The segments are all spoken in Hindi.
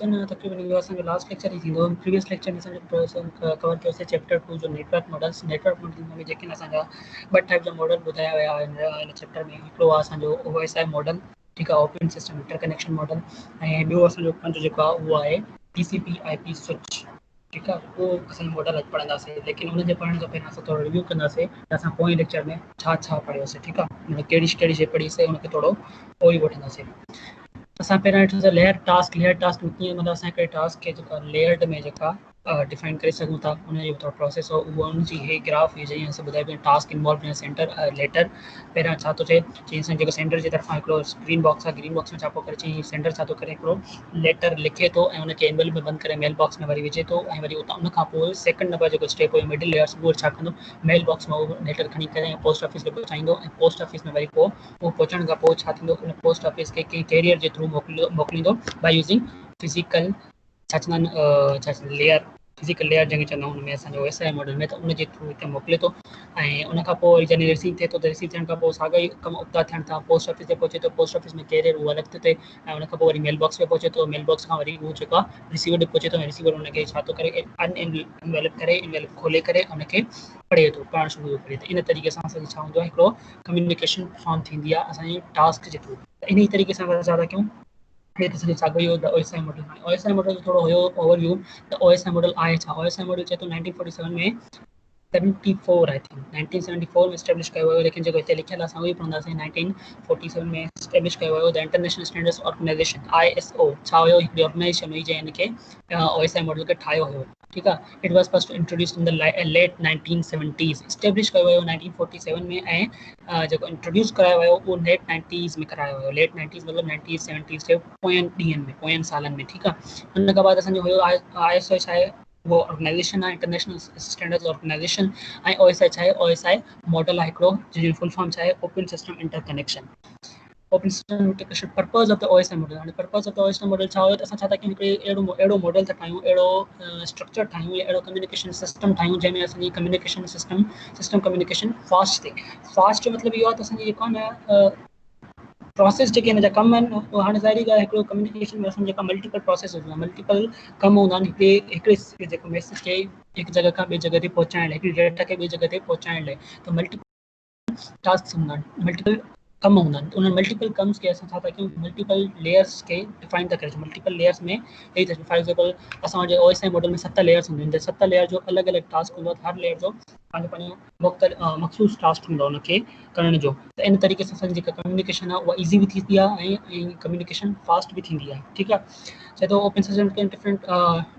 न तक़रीबन इहो असांजो लास्ट लेक्चर ई थींदो। प्रीवियस लेक्चर में असांजो कवर कयोसीं चैप्टर 2 जो नेटवर्क मॉडल्स। नेटवर्क मॉडल में जेके असांजा ॿ टाइप जा मॉडल ॿुधाया विया हिन चैप्टर में। हिकिड़ो आहे असांजो OSI मॉडल, ठीकु आहे, ओपन सिस्टम इंटरकनेक्शन मॉडल। ऐं ॿियो असांजो पंज जेको आहे उहो आहे TCP IP स्विच, ठीकु आहे। उहो असांजो मॉडल अॼु पढ़ंदासीं, लेकिन हुनजे पढ़ण खां पहिरियों असां थोरो रिव्यू कंदासीं त असां पोएं लेक्चर में छा छा पढ़ियोसीं, ठीकु आहे। मतिलबु कहिड़ी कहिड़ी शइ पढ़ीसीं हुनखे थोरो पोइ ई वठंदासीं। असां पहिरियों ॾिठोसीं लेयर टास्क। लेयर टास्क में कीअं मतिलबु असां हिकिड़े टास्क खे जेका लेयर्ड में जेका डिफाइन करे सघूं था, उनजो थोरो प्रोसेस हो उहो उनजी हे ग्राफ हुई। जीअं असां ॿुधाए पियो task involve in centre letter. पहिरियां छा थो थिए, चई असां जेको सेंटर जी तरफ़ां हिकिड़ो ग्रीन बॉक्स आहे, ग्रीन बॉक्स में छा पियो करे, चई सेंटर छा थो करे, हिकिड़ो लेटर लिखे थो ऐं उनखे एनवेलप में बंदि करे मेल बॉक्स में वरी विझे थो। ऐं वरी उतां उनखां पोइ सेकंड नंबर जेको स्टेप हुयो मिडिल लेयर्स, उहो छा कंदो, मेल बॉक्स में उहो लेटर खणी करे ऐं पोस्ट ऑफिस खे पहुचाईंदो। ऐं पोस्ट ऑफिस में वरी पोइ उहो पहुचण खां पोइ छा थींदो, उन पोस्ट ऑफिस खे कंहिं कैरियर जे थ्रू मोकिलींदो बाय यूज़िंग फिज़िकल छा चवंदा आहिनि छा लेयर, फिज़िकल लेयर जंहिंखे चवंदा आहियूं। उनमें असांजो OSI मॉडल में त उनजे थ्रू हिते मोकिले थो। ऐं उनखां पोइ जॾहिं रिसीव थिए थो त रिसीव थियण खां पोइ साॻा ई कम उतां थियण था पोस्ट ऑफिस ते पहुचे थो। पोस्ट ऑफिस में कैरियर उहो अलॻि थो थिए ऐं उनखां पोइ वरी मेल बॉक्स में पहुचे थो। मेल बॉक्स खां वरी उहो जेको आहे रिसीवर ॾे पहुचे थो ऐं रिसीवर उनखे छा थो करे, अनएनवेलप करे, इनवेलप खोले करे उनखे पढ़े थो, पढ़णु शुरू करे थो। इन तरीक़े सां असांजो छा हूंदो आहे, हिकिड़ो कम्युनिकेशन फॉर्म थींदी आहे असांजे टास्क जे थ्रू। त इन ई तरीक़े सां असां छा था कयूं, साॻियो इहो OSI मॉडल। OSI मॉडल जो थोरो हुयो ओवरव्यू। त OSI मॉडल आहे छा? OSI मॉडल चए थो 1947 में 74 आई थिंक 1974 में स्टैब्लिश कयो वियो। लेकिन जेको हिते लिखियल आहे असां उहो ई पढ़ंदासीं। 1947 में स्टैब्लिश कयो वियो the International Standards Organization ISO। छा हुयो, हिकिड़ी ऑर्गेनाइजेशन हुई जंहिं हिनखे OSI मॉडल खे ठाहियो हुयो, ठीकु आहे। It was first introduced in the late 1970s। Establish कयो वियो 1947 में ऐं जेको इंट्रोड्यूस करायो वियो उहो लेट 90s में करायो वियो। लेट 90s मतिलबु 1970s जे पोयनि ॾींहंनि में, पोयनि सालनि में, ठीकु आहे। हुन खां बाद असांजो हुयो ISO छा आहे, वो ऑर्गेनाइजेशन आहे, इंटरनेशनल स्टैंडर्ड्स ऑर्गेनाइजेशन। ऐं OSI छा आहे, OSI मॉडल आहे हिकिड़ो जंहिंजी फुल फॉर्म छा आहे, open system interconnection. Open system interconnection purpose of the OSI model. हाणे purpose of the OSI model छा हुयो त असां छा था कयूं, हिकिड़े अहिड़ो मॉडल था ठाहियूं, अहिड़ो स्ट्रक्चर ठाहियूं या अहिड़ो कम्युनिकेशन सिस्टम ठाहियूं जंहिंमें असांजी कम्युनिकेशन सिस्टम कम्युनिकेशन फास्ट थिए। फास्ट जो मतिलबु इहो आहे त असांजी जेको आहे न प्रोसेस जेके हिन जा कम आहिनि, उहो हाणे ज़ाहिरी ॻाल्हि हिकिड़ो कम्युनिकेशन में असां जेका मल्टीपल प्रोसेस हूंदा आहिनि, मल्टीपल कम हूंदा आहिनि। हिकिड़े जेको मैसेज खे हिकु जॻह खां ॿिए जॻह ते पहुचाइण लाइ, हिकिड़ी डेटा खे ॿिए जॻह ते पहुचाइण लाइ, त मल्टीपल टास्क हूंदा आहिनि, मल्टीपल कम हूंदा आहिनि। उन मल्टीपल कम्स खे असां छा था कयूं, मल्टीपल लेयर्स खे डिफाइन था करे। मल्टीपल लेयर्स में हेई था, फॉर एग्जाम्पल असां वटि OSI मॉडल में 7 लेयर्स हूंदियूं आहिनि। 7 लेयर जो अलॻि अलॻि टास्क हूंदो आहे। हर लेयर जो पंहिंजो मख़सूस टास्क हूंदो आहे उनखे करण जो। त इन तरीक़े सां असांजी जेका कम्युनिकेशन आहे उहा ईज़ी बि थींदी आहे ऐं कम्युनिकेशन फास्ट बि थींदी आहे, ठीकु आहे। चए थो open system can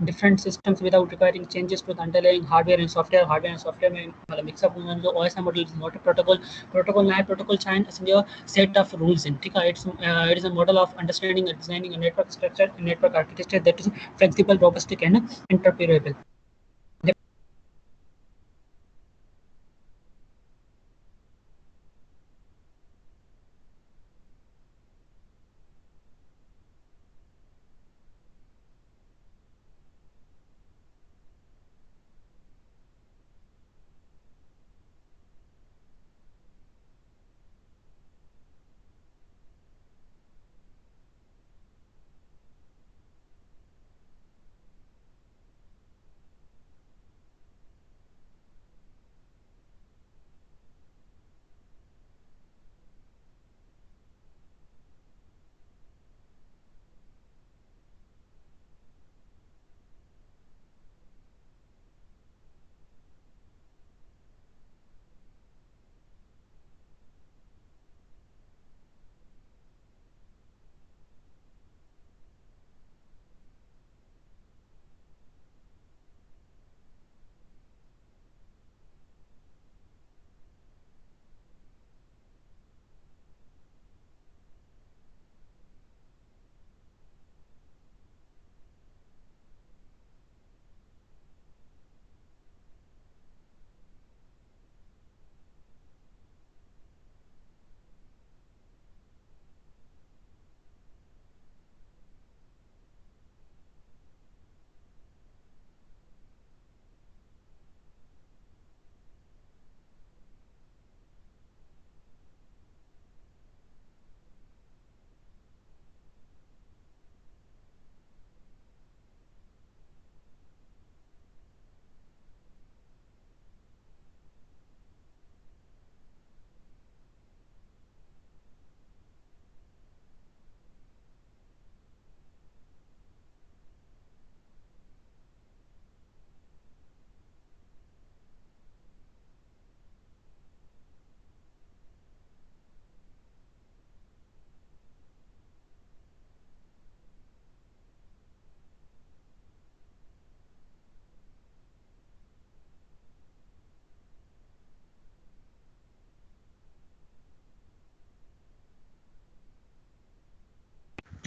different systems without requiring changes to the underlying hardware and software. Hardware and software में मतिलबु मिक्सअप हूंदा आहिनि। जो OSI model is not a protocol न आहे। प्रोटोकॉल छा आहिनि, असांजो सेट ऑफ रूल्स आहिनि, ठीकु आहे। It is a model of understanding and designing a network structure, network architecture that is flexible, robustic and interoperable.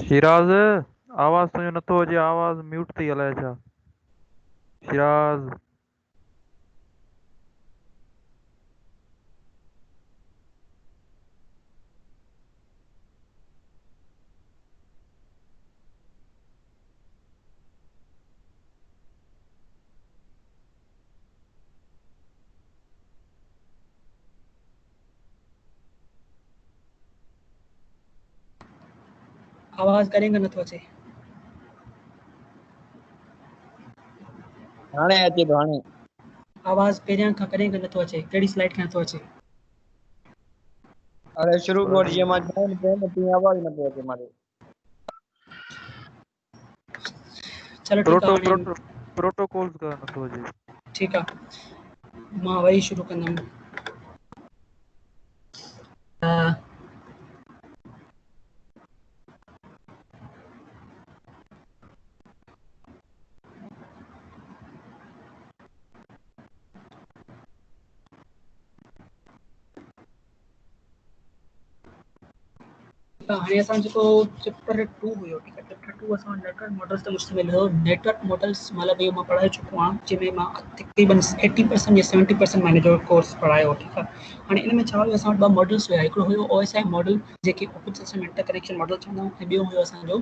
Shiraz आवाज़ तुंहिंजो नथो अचे, आवाज़ म्यूट थी हलाए छा? शिराज आवाज़ करेंगे नथो अचे। हाणे अचे थो हाणे। आवाज़ पहिरियां खां करेंगे नथो अचे, कहिड़ी स्लाइड खां नथो अचे। अरे शुरू को जीअं मां चयो न पहिरियों तीअं आवाज़ न पियो अचे मारे। चलो ठीकु आहे हाणे प्रोटोकॉल्स का नथो अचे। ठीकु आहे, मां वरी शुरू कंदुमि। हाणे असां जेको चैप्टर 2 हुयो, ठीकु आहे, चैप्टर 2 असां नेटवर्क मॉडल्स ते मुश्तमिल हुयो। नेटवर्क मॉडल्स मतिलबु इहो मां पढ़ाए चुको आहियां, जंहिंमें मां तक़रीबन 80% या 70% मैंने जो कोर्स पढ़ायो, ठीकु आहे। हाणे इन में छा हुयो, असां वटि ॿ मॉडल्स हुया। हिकिड़ो हुयो OSI मॉडल, जेके ओपन सिस्टम इंटरकनेक्शन मॉडल चवंदा आहियूं, ऐं ॿियो हुयो असांजो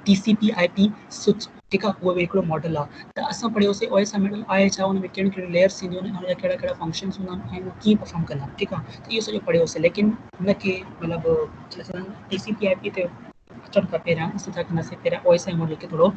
TCP IP स्विच, ठीकु आहे, उहो बि हिकिड़ो मॉडल आहे। त असां पढ़ियोसीं OSI मॉडल आहे छा, हुन में कहिड़ियूं कहिड़ियूं लेयर्स थींदियूं आहिनि, हुनजा कहिड़ा कहिड़ा फंक्शन्स हूंदा आहिनि, ऐं उहो कीअं परफॉर्म कंदा आहिनि, ठीकु आहे। त इहो सॼो पढ़ियोसीं, लेकिन हुनखे मतिलबु TCP IP ते अचण खां पहिरियां असां छा कंदासीं, पहिरियां OSI मॉडल खे थोरो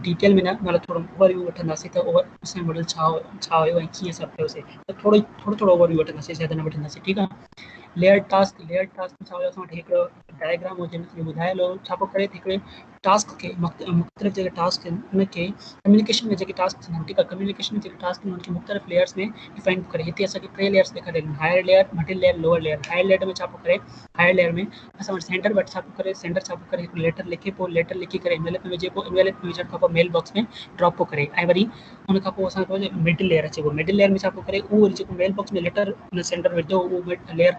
डिटेल में न, मतिलबु थोरो ओवरव्यू वठंदासीं, त OSI मॉडल छा हुयो ऐं कीअं सभु कयोसीं। त थोरो ओवरव्यू वठंदासीं, ज़्यादा न वठंदासीं, ठीकु आहे। लेयर टास्क में छा हुयो, असां वटि हिकिड़ो डायग्राम हो, जंहिंमें ॿुधायल हो छा पोइ करे हिकिड़े टास्क खे, मुख़्तलिफ़ जेके टास्क आहिनि उनखे कम्युनिकेशन में जेके टास्क थींदा आहिनि, ठीकु आहे, कम्युनिकेशन में जेके टास्क आहिनि उनखे मुख़्तलिफ़ लेयर्स में डिफाइन करे। हिते असांखे 3 लेयर्स ॾेखारियल आहिनि, higher layer, middle layer, lower layer. Higher layer में छा पोइ करे, हायर लेयर में असां वटि सेंडर वटि छा पोइ करे, सेंडर छा पोइ करे हिकु लेटर लिखे, पोइ लेटर लिखी करे एनवेलप में विझे, पोइ एनवेलप में विझण खां पोइ मेल बॉक्स में ड्रॉप पोइ करे, ऐं वरी हुन खां पोइ असांखे मिडिल लेयर अचे। पोइ मिडिल लेयर में छा पोइ करे, उहो जेको मेल बॉक्स में लेटर हुन सेंडर विझंदो, उहो लेयर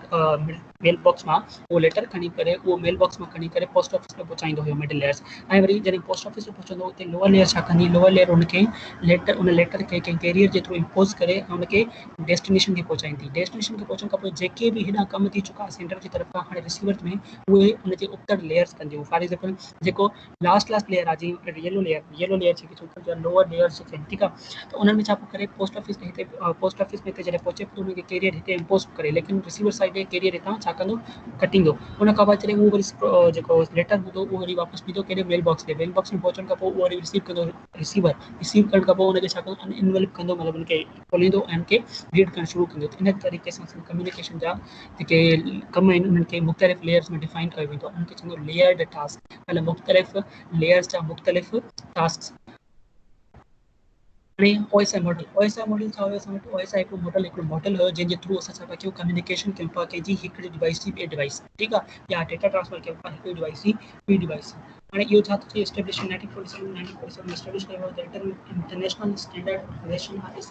मेल बॉक्स मां उहो लेटर खणी करे, उहो मेल बॉक्स मां खणी करे पोस्ट ऑफिस में पहुचाईंदो हुयो मिडिल लेयर्स। ऐं वरी जॾहिं पोस्ट ऑफिस में पहुचंदो, उते लोअर लेयर छा कंदी, लोअर लेयर हुनखे उन लेटर खे कंहिं कैरियर जे थ्रू इम्पोज करे ऐं हुनखे डेस्टिनेशन खे पहुचाईंदी। डेस्टिनेशन खे पहुचण खां पोइ जेके बि हेॾां कम थी चुका सेंडर जी तरफ़ खां, हाणे रिसीवर में उहे हुनजे उत्तर लेयर्स कंदियूं। फॉर एग्जाम्पल जेको लास्ट लेयर आहे, जीअं येलो लेयर जेकी लोअर लेयर्स आहिनि, ठीकु आहे। त उन्हनि में छा पोइ करे, पोस्ट ऑफिस में हिते जॾहिं पहुचे थो, हुनखे कैरियर हिते इम्पोज करे, लेकिन रिसीवर साइड ते कैरियर हितां छा कंदो, कटींदो। उन खां बाद जॾहिं उहो वरी जेको लेटर हूंदो उहो वरी वापसि ॾींदो केॾे, मेल बॉक्स ते। मेल बॉक्स में पहुचण खां पोइ उहो वरी रिसीव कंदो रिसीवर। रिसीव करण खां पोइ हुनखे छा कंदो, अनइनवेलप कंदो, मतिलबु हुनखे खोलींदो ऐं हुनखे रीड करणु शुरू कंदो। त इन तरीक़े सां कम्युनिकेशन जा जेके कम आहिनि उन्हनि खे मुख़्तलिफ़ लेयर्स में डिफाइन कयो वेंदो आहे। उनखे चवंदो लेयर्ड टास्क, मतिलबु मुख़्तलिफ़ लेयर्स जा मुख़्तलिफ़ टास्क। हाणे OSI मॉडल छा हुयो, असां वटि OSI हिकिड़ो मॉडल हुयो, जंहिंजे थ्रू असां छा कयूं, कम्युनिकेशन कयूं पिया कंहिंजी हिकिड़ी डिवाइस जी ॿिए डिवाइस, ठीकु आहे, या डेटा ट्रांसफर कयूं पिया हिकिड़ी डिवाइस जी ॿी डिवाइस। हाणे इहो छा थो थिए, एस्टेब्लिश 1947 में एस्टेब्लिश कयो वियो, त इंटरनेशनल स्टैंडर्ड ऑर्गेनाइजेशन आहे,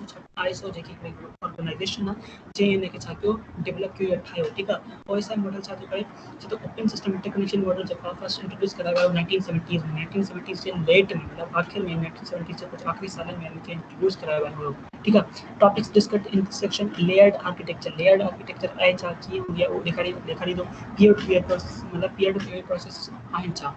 ISO जेकी हिकिड़ी ऑर्गेनाइजेशन आहे, जंहिं हिनखे छा कयो, डेवलप कयो या ठाहियो, ठीकु आहे। OSI मॉडल छा थो करे, छो त ओपन सिस्टम इंटरकनेक्शन मॉडल जेको आहे फर्स्ट इंट्रोड्यूस करायो वियो 1970s में, 1970s जे लेट में, मतिलबु आख़िर में 1970s जे कुझु आख़िरी सालनि में हिनखे इंट्रोड्यूस करायो वियो हुयो, ठीकु आहे। Topics discuss in section layered architecture. Layered architecture आहे छा, कीअं हूंदी आहे, उहो ॾेखारींदो। पीयर टू पीयर प्रोसेस, मतिलबु पीयर टू पीयर प्रोसेस आहिनि छा।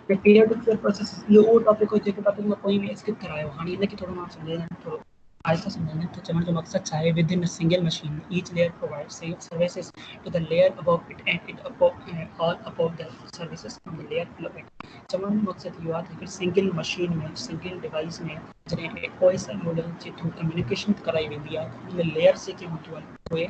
पीयर टू पीयर प्रोसेस इहो उहो टॉपिक हो जेको टॉपिक मां पोइ में स्किप करायो। हाणे हिनखे थोरो मां सम्झायां, थोरो आहिस्ते सम्झायां। त चवण जो मक़सदु छा आहे, within single machine each layer provide services to the layer above it and it all above the services from the layer below it. चवण जो मक़सदु इहो आहे त हिकिड़ी सिंगल मशीन में, सिंगल डिवाइस में जॾहिं OSI मॉडल जे थ्रू कम्युनिकेशन कराई वेंदी आहे, त उन लेयर्स जेके हूंदियूं आहिनि उहे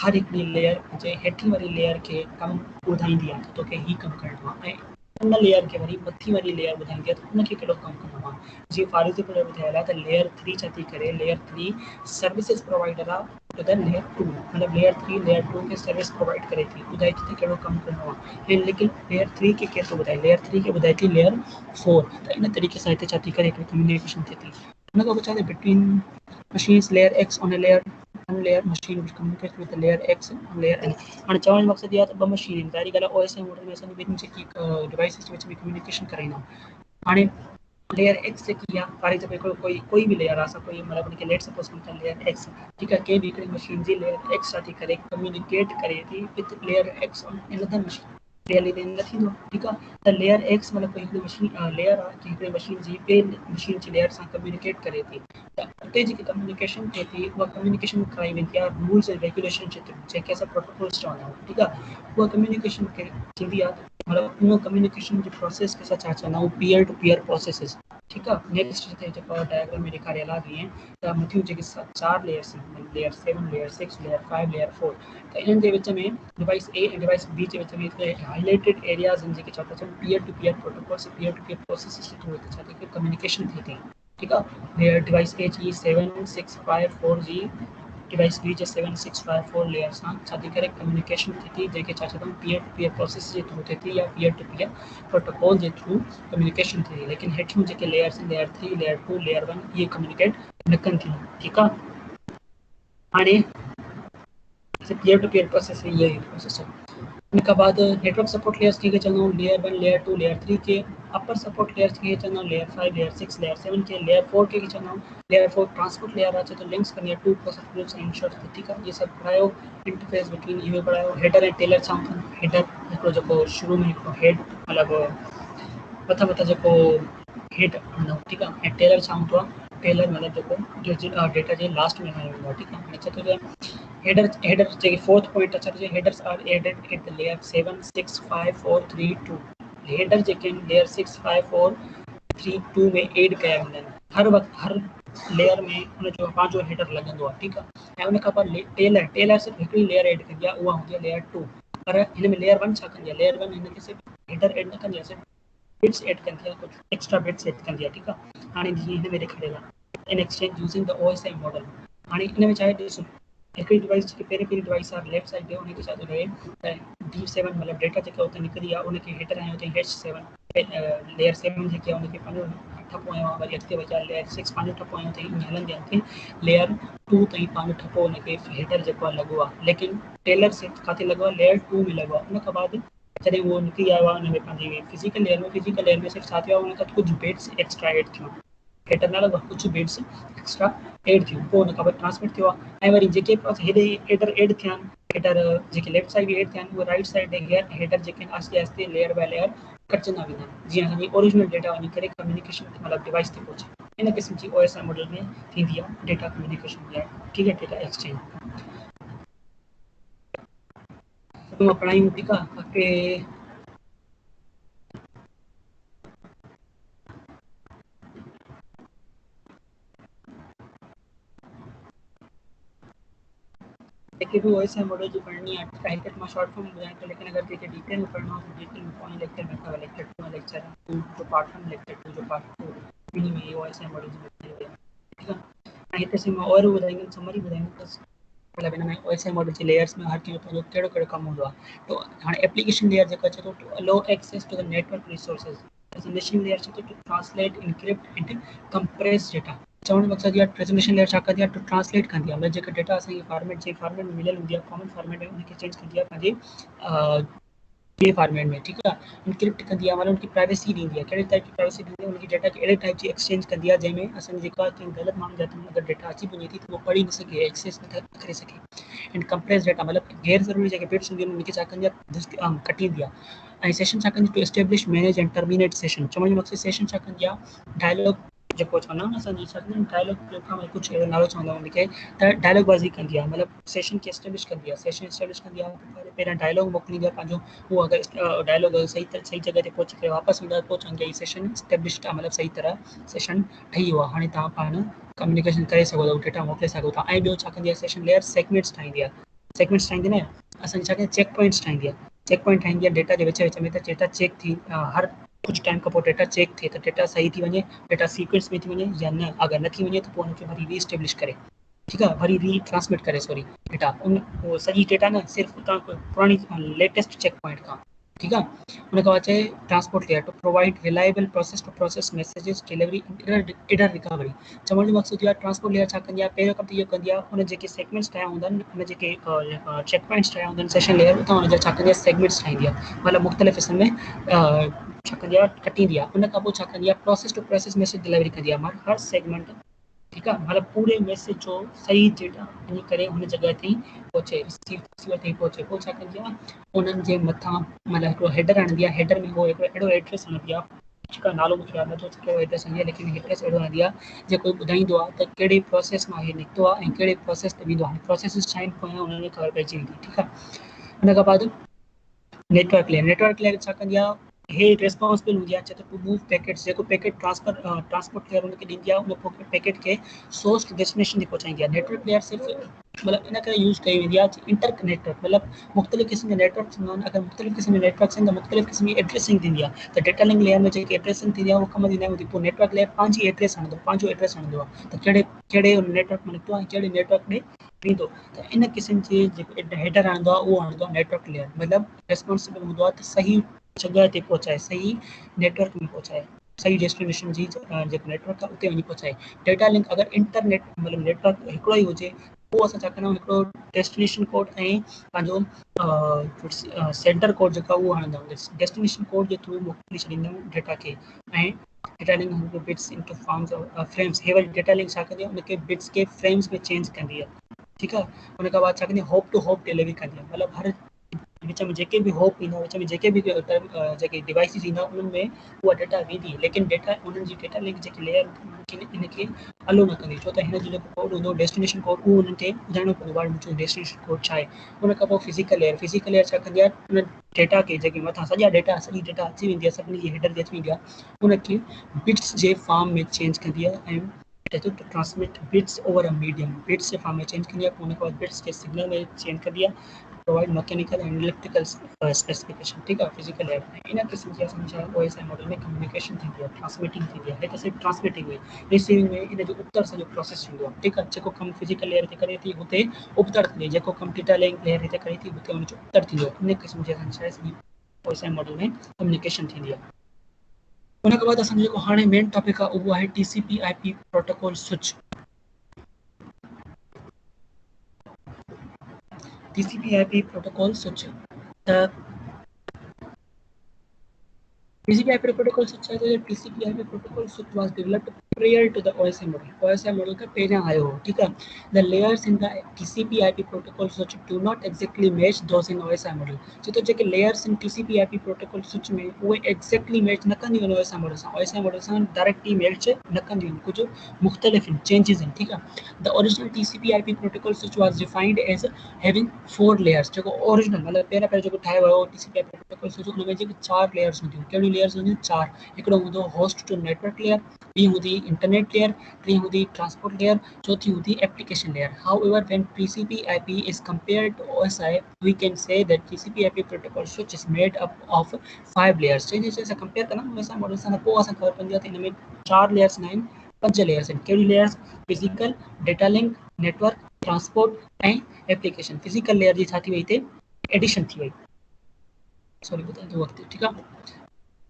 हर हिकिड़ी लेयर जे हेठि वारी लेयर खे कमु ॿुधाईंदी आहे, त तोखे हीउ कमु करिणो आहे, ऐं उन लेयर खे वरी मथी वारी लेयर ॿुधाईंदी आहे त उनखे कहिड़ो कमु करिणो आहे। जीअं फॉर एग्जाम्पल ॿुधायल आहे त लेयर 3 छा थी करे, लेयर 3 सर्विसेस प्रोवाइडर आहे टू द लेयर 2, मतिलबु लेयर 3 लेयर 2 खे सर्विस प्रोवाइड करे थी, ॿुधाए थी कहिड़ो कमु करिणो आहे। ऐं लेकिन लेयर 3 खे केरु थो ॿुधाए, लेयर 3 खे ॿुधाए थी लेयर 4। त इन तरीक़े सां हिते छा थी करे, हिकिड़ी कम्युनिकेशन थिए थी। हुन खां पोइ छा between machines layer x on a layer one layer machine which communicates with the layer x on layer n हाणे चवण जो मक़सद इहा त ॿ मशीन आहिनि ज़ाहिरी ॻाल्हि आहे OSI मॉडल में असांजी ॿिनि जेकी डिवाइसिस जे विच में कम्युनिकेशन कराईंदा हाणे लेयर एक्स जेकी आहे फॉर एग्जाम्पल कोई बि लेयर आहे असां कोई मतिलबु उनखे लेट सपोज कयूं था लेयर एक्स ठीकु आहे कंहिं बि हिकिड़ी मशीन जी लेयर एक्स छा थी करे कम्युनिकेट करे थी with layer X on another machine clearly then न थींदो ठीकु आहे त लेयर एक्स मतिलबु कोई हिकिड़ी मशीन लेयर आहे की हिकिड़ी मशीन जी ॿिए मशीन जी लेयर सां कम्युनिकेट करे थी त उते जेकी कम्युनिकेशन थिए थी उहा कम्युनिकेशन कराई वेंदी आहे रूल्स एंड रेगुलेशन जे थ्रू जेके असां प्रोटोकॉल्स चवंदा आहियूं ठीकु आहे उहा कम्युनिकेशन थींदी आहे मतिलबु उन कम्युनिकेशन जे प्रोसेस खे असां छा चवंदा आहियूं पीयर टू पीयर प्रोसेसिस ठीकु आहे नेक्स्ट हिते जेको डायग्राम में ॾेखारियल आहे जीअं त मथियूं जेके 4 लेयर्स आहिनि लेयर 7 लेयर 6 लेयर 5 लेयर 4 त इन्हनि जे विच में डिवाइस ए ऐं डिवाइस बी जे विच में हाईलाइटेड एरियाज़ आहिनि जेके छा था चवनि peer to peer protocols peer to peer processes जे थ्रू हिते छा थी कम्युनिकेशन थिए थी ठीकु आहे लेयर डिवाइस ए जी 7654 जी डिवाइस बी जे 7654 लेयर सां छा थी करे कम्युनिकेशन थिए थी जेके छा चवंदा आहियूं पीयर टू पीयर प्रोसेस जे थ्रू थिए थी या पीयर टू पीयर प्रोटोकॉल जे थ्रू कम्युनिकेशन थिए थी लेकिन हेठियूं जेके लेयर्स आहिनि लेयर 3 लेयर 2 लेयर 1 इहे कम्युनिकेट न कनि थियूं ठीकु आहे हाणे पीयर टू पीयर प्रोसेस इहो ई प्रोसेस आहे उन खां बाद नेटवर्क सपोर्ट लेयर्स खे चवंदा आहियूं लेयर 1 लेयर 2 लेयर 3 के अपर सपोर्ट लेयर्स खे चवंदा आहियूं लेयर 5 लेयर 6 लेयर 7 के लेयर 4 खे चवंदा आहियूं लेयर 4 ट्रांसपोर्ट लेयर आहे तो लिंक्स करनी है to process groups and ensure ठीकु आहे ये सब पढ़ायो इंटरफेस बिटवीन इहो पढ़ायो हेडर ऐं टेलर छा हूंदा हेडर हिकिड़ो जेको शुरू में हिकिड़ो हेड मतिलबु मथां जेको हेड हूंदो ठीकु आहे ऐं टेलर छा हूंदो आहे टेलर मतिलबु जेको डेटा जे लास्ट में हूंदो आहे ठीकु आहे हाणे छा थो चए हेडर जेके फोर्थ पॉइंट छा थो चए headers are added at the layer 7 6 5 4 3 2 header जेके आहिनि लेयर 6 5 4 3 2 में एड कया वेंदा आहिनि हर वक़्तु हर लेयर में हुनजो पंहिंजो हेडर लॻंदो आहे ठीकु आहे ऐं उन खां पोइ टेलर सिर्फ़ु हिकिड़ी लेयर एड कंदी आहे उहा हूंदी आहे लेयर 2 पर हिन में लेयर 1 छा कंदी आहे लेयर 1 हिनखे सिर्फ़ु हेडर एड न कंदी आहे सिर्फ़ु बिट्स एड कंदी आहे कुझु एक्स्ट्रा बिट्स एड कंदी आहे ठीकु आहे हाणे जीअं हिन में ॾेखारियल आहे in exchange using the OSI model हाणे हिन में छा आहे ॾिसो हिकिड़ी डिवाइस जेकी पहिरीं डिवाइस आहे लेफ्ट साइड ते उनखे छा थो रहे त D7 मतिलबु डेटा जेका हुते निकिरी आहे उनखे हेडर आयो अथई H7 लेयर 7 जेकी आहे उनखे पंहिंजो ठपो आयो आहे वरी अॻिते वधिया लेयर 6 पंहिंजो ठपो आयो अथई ईअं हलंदी आहे लेयर 2 ताईं पंहिंजो ठपो हुनखे हेडर जेको आहे लॻो आहे लेकिन टेलर से किथे लॻो आहे लेयर 2 में लॻो आहे उन खां बाद जॾहिं उहो निकिरी आयो आहे हुन में पंहिंजी फिजिकल लेयर में सिर्फ़ु छा थियो आहे हुन खां कुझु बिट्स एक्स्ट्रा एड थियूं हेडर न लॻो आहे कुझु बिट्स एक्स्ट्रा एड थियूं पोइ हुन खां पोइ ट्रांसमिट थियो आहे ऐं वरी जेके हेॾे हेडर एड थिया आहिनि हेडर जेके लेफ्ट साइड एड थिया आहिनि उहे राइट साइड हेडर जेके आहिनि आहिस्ते आहिस्ते लेयर बाय लेयर कटजंदा वेंदा आहिनि जीअं असांजी ओरिजिनल डेटा वञी करे कम्युनिकेशन मतिलबु डिवाइस ते पहुचे इन क़िस्म जी OSI मॉडल में थींदी आहे डेटा कम्युनिकेशन या ठीकु आहे डेटा एक्सचेंज मां पढ़ायूं ठीकु आहे के जेके भी OSI मॉडल जो पढ़नी है हिकु मां शॉर्ट फॉर्म ॿुधायां थो लेकिन अगरि कंहिंखे डिटेल में पढ़णो आहे त डिटेल में पोइ लेक्चर में अथव लेक्चर 2 में लेक्चर 2 जो पार्ट 1 लेक्चर 2 जो पार्ट 4 ॿिनी में OSI मॉडल जो ठीकु आहे ऐं हिते से मां और ॿुधाईंदुमि समरी ॿुधाईंदुमि बसि मतिलबु हिन में OSI मॉडल जे लेयर्स में हर कंहिंजो पंहिंजो कहिड़ो कहिड़ो कमु हूंदो आहे तो हाणे एप्लीकेशन लेयर जेको अचे थो to allow access to the network resources presentation layer छा थो to translate encrypt and compress data चवण जो मक़सदु इहा प्रेजेंटेशन लेयर छा कंदी आहे टू ट्रांसलेट कंदी आहे जेका डेटा असांखे फॉर्मेट में मिलियल हूंदी आहे कॉमन फॉर्मेट में उनखे चेंज कंदी आहे पंहिंजे ॿिए फॉर्मेट में ठीकु आहे इनक्रिप्ट कंदी आहे मतलब उनकी प्राइवेसी ॾींदी आहे कहिड़े टाइप जी प्राइवेसी ॾींदी आहे उनजी डेटा खे अहिड़े टाइप जी एक्सचेंज कंदी आहे जंहिंमें असांजी जेका कंहिं ग़लति माण्हुनि जे हथ में अगरि डेटा अची वञे थी त उहो पढ़ी न सघे एक्सेस न करे सघे एंड कंप्रेस डेटा मतिलबु गैर ज़रूरी जेके बिट्स हूंदियूं आहिनि उनखे छा कंदी आहे कटींदी आहे ऐं सेशन छा कंदी to establish manage and terminate session चवण जो मक़सदु सेशन छा कंदी आहे डायलॉग जेको चवंदा आहियूं न असांजी छा कंदा आहियूं डायलॉग खां कुझु अहिड़ो नालो चवंदा आहियूं उनखे त डायलॉग बाज़ी कंदी आहे मतिलबु सेशन खे एस्टेब्लिश कंदी आहे सेशन एस्टेब्लिश कंदी आहे पहिरियां डायलॉग मोकिलींदी आहे पंहिंजो उहो अगरि डायलॉग सही जॻह ते पहुची करे वापसि ईंदा पोइ चवंदी आहे सेशन एस्टेब्लिश आहे मतिलबु सही तरह सेशन ठही वियो आहे हाणे तव्हां पाण कम्युनिकेशन करे सघो था डेटा मोकिले सघो था ऐं ॿियो छा कंदी आहे सेशन लेयर सेगमेंट्स ठाहींदी आहे सेगमेंट्स ठाहींदी न असांजी छा कंदी चेक पॉइंट्स ठाहींदी आहे चेक पॉइंट ठाहींदी आहे डेटा जे विच में त डेटा चेक थी हर कुझु टाइम खां पोइ डेटा चेक थिए त डेटा सही थी वञे डेटा सीक्वेंस में थी वञे या न अगरि न थी वञे त पोइ हुनखे वरी रीएस्टेब्लिश करे ठीकु आहे वरी रीट्रांसमिट करे सॉरी डेटा उन उहो सॼी डेटा न सिर्फ़ु तव्हां पुराणी लेटेस्ट चेक पॉइंट खां ठीक है। उन खां अचे transport layer to provide reliable process to process messages delivery error recovery. चवण जो मक़सद इहो आहे ट्रांसपोर्ट लेयर छा कंदी आहे, पहिरियों कम त इहो कंदी आहे उन जेके सेगमेंट्स ठाहिया हूंदा आहिनि, उन जेके चेक पॉइंट्स ठाहिया हूंदा आहिनि सेशन लेयर, उतां उन जा छा कंदी आहे सेगमेंट्स ठाहींदी आहे, मतिलबु मुख़्तलिफ़ हिस्सनि में छा कंदी आहे कटींदी आहे। उन खां पोइ छा कंदी आहे process to process message delivery कंदी आहे, हर सेगमेंट ठीक है, मतलब पूरे मैसेज जो सही डेटा वञी करे हुन जगह ते पहुचे, रिसीव ताईं पहुचे। पोइ छा कंदी आहे उन्हनि जे मथां मतिलबु हिकिड़ो हेडर आणंदी आहे, हेडर में उहो हिकिड़ो अहिड़ो एड्रेस आणंदी आहे, ठीकु आहे, नालो मूंखे यादि नथो अचे कहिड़ो एड्रेस आणंदी आहे, लेकिन एड्रेस अहिड़ो आणंदी आहे जेको ॿुधाईंदो आहे त कहिड़े प्रोसेस मां इहे निकितो आहे ऐं कहिड़े प्रोसेस ते वेंदो आहे। प्रोसेसिस छा आहिनि पोयां उन्हनि खे ख़बर पइजी वेंदी, ठीकु आहे। उन खां बाद नेटवर्क लेयर छा कंदी आहे, हे रिस्पॉन्सिबल हूंदी आहे टू मूव पैकेट्स, जेको पैकेट ट्रांसपोर्ट लेयर उनखे ॾींदी आहे, उन पैकेट खे सोर्स टू डेस्टिनेशन ते पहुचाईंदी आहे। नेटवर्क लेयर सिर्फ़ु मतिलबु इन करे यूज़ कई वेंदी आहे इंटर नेटवर्क, मतिलबु मुख़्तलिफ़ क़िस्म जा नेटवर्क हूंदा आहिनि, अगरि मुख़्तलिफ़ क़िस्म जा नेटवर्क आहिनि त मुख़्तलिफ़ क़िस्म जी एड्रेसिंग थींदी आहे। त डेटा लिंक लेयर में जेकी एड्रेसिंग थींदी आहे उहो कम ईंदा आहिनि, पोइ नेटवर्क लेयर पंहिंजी एड्रेस आणंदो, पंहिंजो एड्रेस आणंदो आहे त कहिड़े नेटवर्क में निकितो आहे, कहिड़े नेटवर्क ॾे वेंदो। त इन क़िस्म जे जेको हेडर आणंदो आहे उहो आणंदो आहे नेटवर्क लेयर, मतिलबु रिस्पॉन्सिबल हूंदो आहे त सही जगह ते पहुचाए, सही नेटवर्क में पहुचाए, सही डेस्टिनेशन जी जेको नेटवर्क आहे उते वञी पहुचाए। डेटा लिंक अगरि इंटरनेट मतिलबु नेटवर्क हिकिड़ो ई हुजे, पोइ असां छा कंदा आहियूं हिकिड़ो डेस्टिनेशन कोड ऐं पंहिंजो सेंटर कोड जेको आहे उहो हणंदा आहियूं, डेस्टिनेशन कोड जे थ्रू मोकिले छॾींदा आहियूं डेटा खे, ऐं data link bits into forms frames, हे वरी डेटा लिंक छा कंदी आहे उनखे बिट्स के फ्रेम्स में चेंज कंदी आहे, ठीकु आहे। उन खां बाद छा कंदी आहे होप टू होप डिलीवरी कंदी आहे, मतिलबु हर विच में जेके बि होप ईंदा, विच में जेके बि जेके डिवाइसिस ईंदा उन्हनि में उहा डेटा वेंदी, लेकिन डेटा उन्हनि जी डेटा लिंक जेकी लेयर इनखे अलो न कंदी, छो त हिन जो जेको कोड हूंदो डेस्टिनेशन कोड उहो उन्हनि खे ॿुधाइणो पवंदो आहे मुंहिंजो डेस्टिनेशन कोड छा आहे। उन खां पोइ फिज़िकल लेयर छा कंदी आहे उन डेटा खे जेके मथां सॼी डेटा अची वेंदी आहे, सभिनी जी हेडर ते अची वेंदी आहे, उनखे बिट्स जे फॉर्म में चेंज कंदी आहे ऐं to transmit bits over a medium, bits जे फॉर्म में चेंज कंदी आहे, पोइ उन खां बाद बिट्स के सिग्नल में चेंज कंदी आहे, provide mechanical and electrical specification, ठीक है। फिजिकल लेयर में इन किस्म जी असांजा ओएसआई मॉडल में कम्युनिकेशन थींदी आहे, ट्रांसमिटिंग थींदी आहे, त सिर्फ़ु ट्रांसमिटिंग हुई, रिसीविंग में इन जो उत्तर सॼो प्रोसेस थींदो आहे, ठीकु आहे। जेको कमु फिजिकल लेयर ते करे थी हुते उत्तर थींदी, जेको कमु डेटा लिंक लेयर ते करे थी हुते उनजो उत्तर थींदो आहे। इन किस्म जी असांजी छा आहे सॼी ओएसआई मॉडल में कम्युनिकेशन थींदी आहे। उन खां बाद असांजो जेको हाणे मेन टॉपिक आहे उहो आहे TCP IP protocol switch. TCP IP protocol switch. The TCP IP protocol switch है, तो TCP IP protocol switch was developed prior to the OSI model. OSI model का पहले आया हो, ठीक है। The layers in the TCP IP protocol switch do not exactly match those in OSI model. तो जेके layers in TCP IP protocol switch में वो exactly match न कंदी आहिनि OSI model सां, OSI model सां directly match न कंदी आहिनि, कुछ मुख़्तलिफ़ changes आहिनि, ठीक है। The original TCP IP protocol switch was defined as having 4 layers, जेको ओरिजिनल मतलब पहिरियों जेको ठाहियो वियो TCP IP protocol switch उन में जेके 4 layers हूंदियूं, कहिड़ियूं layers हूंदियूं 4, हिकिड़ो हूंदो होस्ट टू नेटवर्क लेयर, ॿी हूंदी इंटरनेट लेयर, टी हूंदी ट्रांसपोर्ट लेयर, चौथी हूंदी application layer. However, when TCP IP is compared to OSI, we can say that TCP IP protocol switch is made up of 5 layers। जैसे असां कंपेयर कंदा OSI मॉडल सां, पोइ असां ख़बर पवंदी आहे त हिन में 4 layers न आहिनि, 5 layers आहिनि। कहिड़ी layers? Physical, data link, network, transport ऐं एप्लीकेशन। फिजिकल लेयर जी छा थी वई हिते एडिशन थी वई, सॉरी ॿुधाईंदो वक़्तु, ठीकु आहे।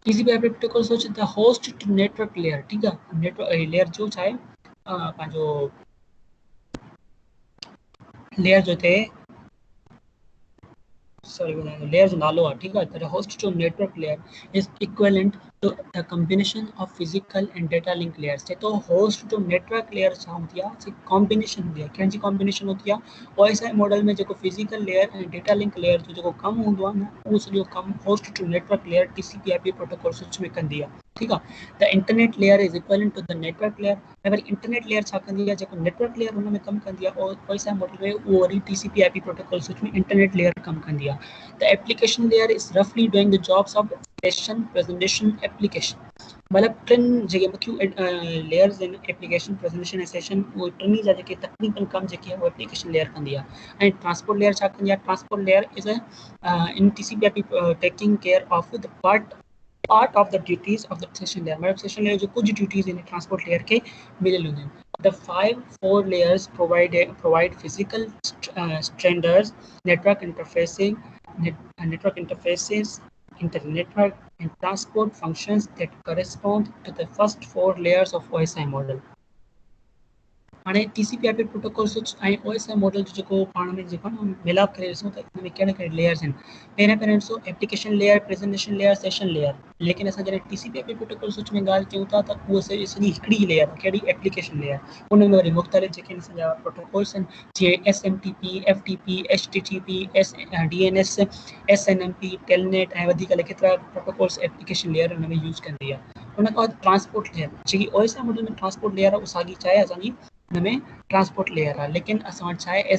TCP IP protocol switch the host to network layer, ठीक है। नेटवर्क लेयर जो छा आहे पंहिंजो लेयर जो थे सॉरी लेयर जो नालो आहे, ठीक है। The host to network layer is equivalent to the combination of physical and data link layers। तो host to network layer छा हूंदी आहे कॉम्बिनेशन हूंदी आहे, कंहिंजी कॉम्बिनेशन हूंदी आहे OSI मॉडल में जेको फिजिकल लेयर ऐं डेटा लिंक लेयर जो जेको कमु हूंदो आहे न उहो सॼो कमु host to network layer TCP IP protocol switch में कंदी आहे, ठीक आहे। The internet layer is equivalent to the network layer. अगरि इंटरनेट लेयर छा कंदी आहे, जेको नेटवर्क लेयर हुन में कमु कंदी आहे और OSI मॉडल में उहो worry TCP IP protocol switch में इंटरनेट लेयर कमु कंदी आहे। The application layer is roughly doing the jobs of session, presentation, application। मतलब टिनि जेके मुख्य लेयर्स आहिनि एप्लीकेशन, प्रेजेंटेशन ऐं सेशन, उहे टिनी जा जेके तकनीकन कमु जेके आहे उहो एप्लीकेशन लेयर कंदी आहे। ऐं ट्रांसपोर्ट लेयर छा कंदी आहे, transport layer is in TCP IP taking care of the part of the duties of the session layer। मतलब सेशन लेयर जो कुछ ड्यूटीज इन ट्रांसपोर्ट लेयर के मिलियल हूंदियूं आहिनि। The 4 layers provide physical standards, network interfaces, internet network and transport functions that correspond to the first 4 layers of OSI model. हाणे TCP/IP प्रोटोकॉल स्विच ऐं OSI मॉडल जो जेको पाण में जेको न मिलाप करे ॾिसूं त इन में कहिड़ा कहिड़ा लेयर्स आहिनि। पहिरियों ॾिसो application layer, presentation layer, session layer. लेकिन असां जॾहिं TCP/IP प्रोटोकॉल स्विच में ॻाल्हि कयूं था त उहो सॼी हिकिड़ी लेयर कहिड़ी एप्लीकेशन लेयर। उन में वरी मुख़्तलिफ़ जेके असांजा प्रोटोकॉल्स आहिनि जीअं SMTP, FTP, HTTP, DNS, SNMP, telnet ऐं वधीक केतिरा प्रोटोकॉल्स एप्लीकेशन लेयर उन में यूज़ कंदी आहे। उन खां बाद ट्रांसपोर्ट लेयर जेकी OSI मॉडल में ट्रांसपोर्ट लेयर आहे उहा साॻी छा आहे असांजी उन में ट्रांसपोर्ट लेयर आहे। लेकिन असां वटि छा आहे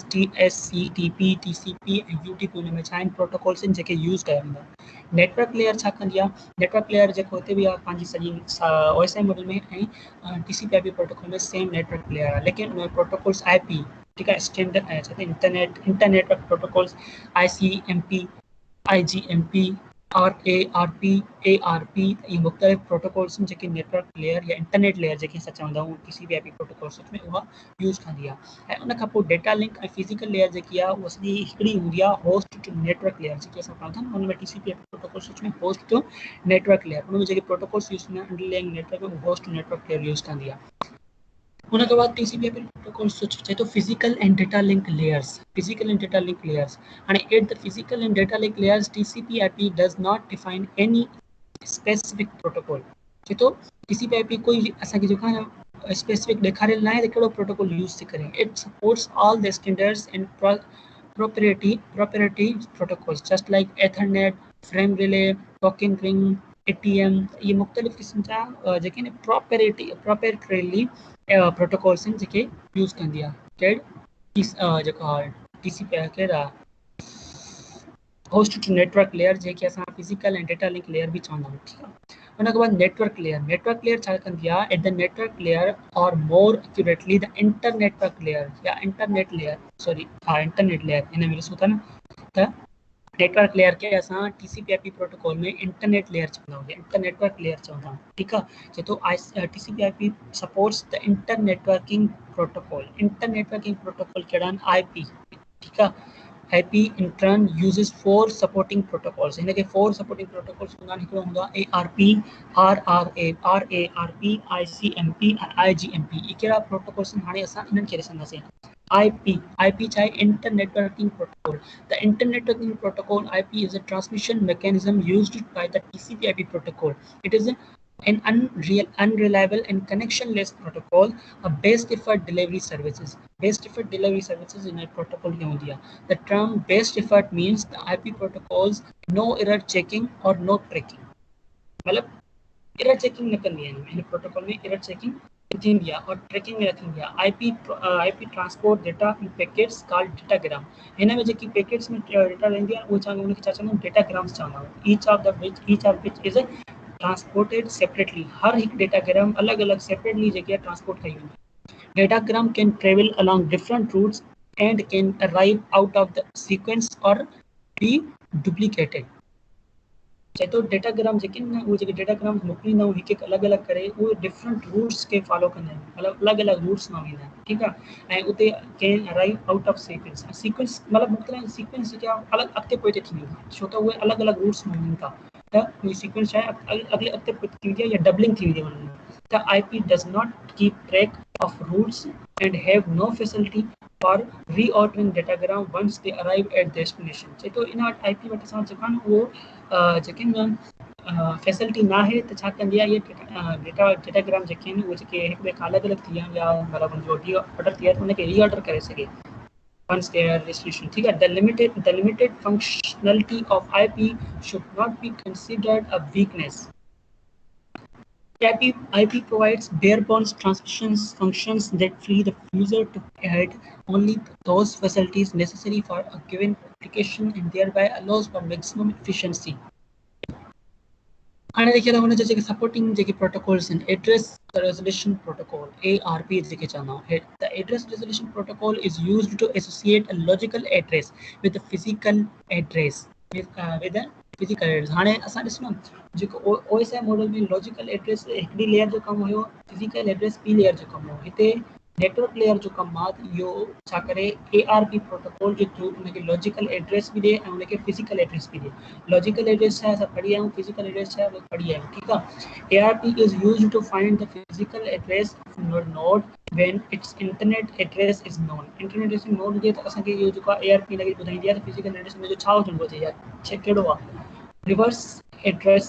SCTP, TCP ऐं UDP उन में छा आहिनि प्रोटोकॉल्स आहिनि जेके यूज़ कया वेंदा। नेटवर्क लेयर छा कंदी आहे? नेटवर्क लेयर जेको हिते बि आहे पंहिंजी सॼी OSI मॉडल में ऐं TCP/IP प्रोटोकॉल में सेम नेटवर्क लेयर आहे। लेकिन उन में प्रोटोकॉल्स IP ठीकु आहे स्टैंडर्ड छा inter network protocols ICMP, IGMP, RARP, ARP ये मुख़्तलिफ़ प्रोटोकॉल्स आहिनि जेके नेटवर्क लेयर या इंटरनेट लेयर जेके असां चवंदा आहियूं TCP/IP प्रोटोकॉल्स में उहा यूज़ कंदी आहे। ऐं उन खां पोइ डेटा लिंक ऐं फिजिकल लेयर जेकी आहे उहा सॼी हिकिड़ी हूंदी आहे होस्ट टू नेटवर्क लेयर जेके असां पढ़ंदा आहियूं। उन में TCP/IP प्रोटोकॉल स्विच में होस्ट टू नेटवर्क लेयर उन में जेके प्रोटोकॉल्स यूज़ थींदा आहिनि अंडरलाइंग नेटवर्क में host to network layer use कंदी आहे। उन के बाद TCP/IP प्रोटोकॉल स्विच चए तो physical and data link layers. Physical and data link layers हाणे at the physical and data link layers TCP/IP does not define any specific protocol. चए तो TCP/IP कोई असांखे जेको आहे न स्पेसिफिक ॾेखारियल न आहे त कहिड़ो प्रोटोकॉल यूज़ थी करे। It supports all the standards and proprietary protocols just like Ethernet, frame relay, token ring, ATM ये मुख़्तलिफ़ क़िस्म जा जेके न proprietary प्रोटोकॉल्स आहिनि जेके यूज़ कंदी आहे। कहिड़ी जेको TCP कहिड़ा होस्ट टू नेटवर्क लेयर जेके असां physical and data link layer बि चवंदा आहियूं। ठीकु आहे। उन खां बाद नेटवर्क लेयर छा कंदी आहे? एट द नेटवर्क लेयर और मोर accurately the inter network layer या इंटरनेट लेयर इंटरनेट लेयर हिन में ॾिसूं था न त नेटवर्क लेयर खे असां TCP/IP प्रोटोकॉल में इंटरनेट लेयर चवंदा आहियूं या इंटर नेटवर्क लेयर चवंदा आहियूं। ठीकु आहे। चए तो TCP/IP supports the inter networking protocol. Inter networking protocol कहिड़ा आहिनि? IP। ठीकु आहे। IP in turn uses 4 supporting protocols। इनके 4 supporting protocols हूंदा आहिनि। हिकिड़ो हूंदो आहे ARP, RARP, ICMP ऐं IGMP। ये कहिड़ा प्रोटोकॉल्स आहिनि? हाणे असां इन्हनि खे ॾिसंदासीं। IP छा आहे? Inter networking protocol. The inter networking protocol IP is a transmission mechanism used by the TCP/IP protocol. It is an unreliable and connectionless protocol, a best effort delivery services. Best effort delivery services in a protocol में होती है। The term best effort means the IP protocols no error checking or no tracking। मतलब error checking न करनी है इन प्रोटोकॉल में error checking थींदी आहे और ट्रैकिंग में थींदी आहे। IP ट्रांसपोर्ट डेटा इन पैकेट्स कॉल्ड डेटाग्राम। हिन में जेकी पैकेट्स में डेटा रहंदी आहे उहो चवंदा उनखे छा चवंदा आहियूं? डेटाग्राम्स चवंदा आहियूं। Each of which is transported separately. हर हिकु डेटाग्राम अलॻि अलॻि सेपरेटली जेकी आहे ट्रांसपोर्ट कई वेंदी आहे। Datagram can travel along different routes and can arrive out of the sequence or be duplicated. चए तो डेटाग्राम जेके न उहे जेके डेटाग्राम्स मोकिलींदा आहियूं हिकु अलॻि अलॻि करे उहे डिफरेंट रूट्स खे फॉलो कंदा आहिनि। मतिलबु अलॻि अलॻि रूट्स मां वेंदा आहिनि। ठीकु आहे। ऐं उते can arrive out of sequence. Sequence मतिलबु मुख़्तलिफ़ सीक्वेंस जेके आहे अलॻि अॻिते पोइ थी वेंदी छो त उहे अलॻि अलॻि रूट्स में वञनि था त उहे सीक्वेंस छा आहे अॻिते अॻिते थी वेंदी आहे या डबलिंग थी वेंदी आहे। The IP does not keep track of routes and have no facility for reordering datagram once they arrive at destination। चए तो इन वटि IP वटि असां जेका न उहो जेके न फैसिलिटी ना आहे त छा कंदी आहे इहे डेटाग्राम जेके आहिनि उहे जेके हिक ॿिए खां अलॻि अलॻि थी विया आहिनि या मतिलबु उनजो रीऑर्डर थी वियो आहे त उनखे रीऑर्डर करे सघे once they are destination। ठीक है। The limited functionality of IP should not be considered a weakness। IP provides bare bones transmission functions that free the user to add only those facilities necessary for a given application and thereby allows for maximum efficiency। हाणे देखिए हुन जो जेके सपोर्टिंग जेके प्रोटोकॉल्स आहिनि एड्रेस रेजोल्यूशन प्रोटोकॉल ARP जेके चवंदा आहियूं। The address resolution protocol is used to associate a logical address with a physical address हाणे असां ॾिसूं न जेको OSI मॉडल में लॉजिकल एड्रेस हिकिड़ी लेयर जो कमु हुयो, फिजिकल एड्रेस ॿी लेयर जो कमु हुयो। हिते नेटवर्क लेयर जो कम यो छा करे ARP प्रोटोकॉल जो थ्रू उनके लॉजिकल एड्रेस भी दे और उनके फिजिकल एड्रेस भी दे। लॉजिकल एड्रेस है सब पढ़ी है, फिजिकल एड्रेस है वो पढ़ी है, ठीक है। ARP is used to find the physical address of node when its internet address is known। Internet address node जे तो असन के यो जो का ARP लगे बुधाई दिया तो फिजिकल एड्रेस में जो छा होजन बोजे यार छे केड़ो आ reverse address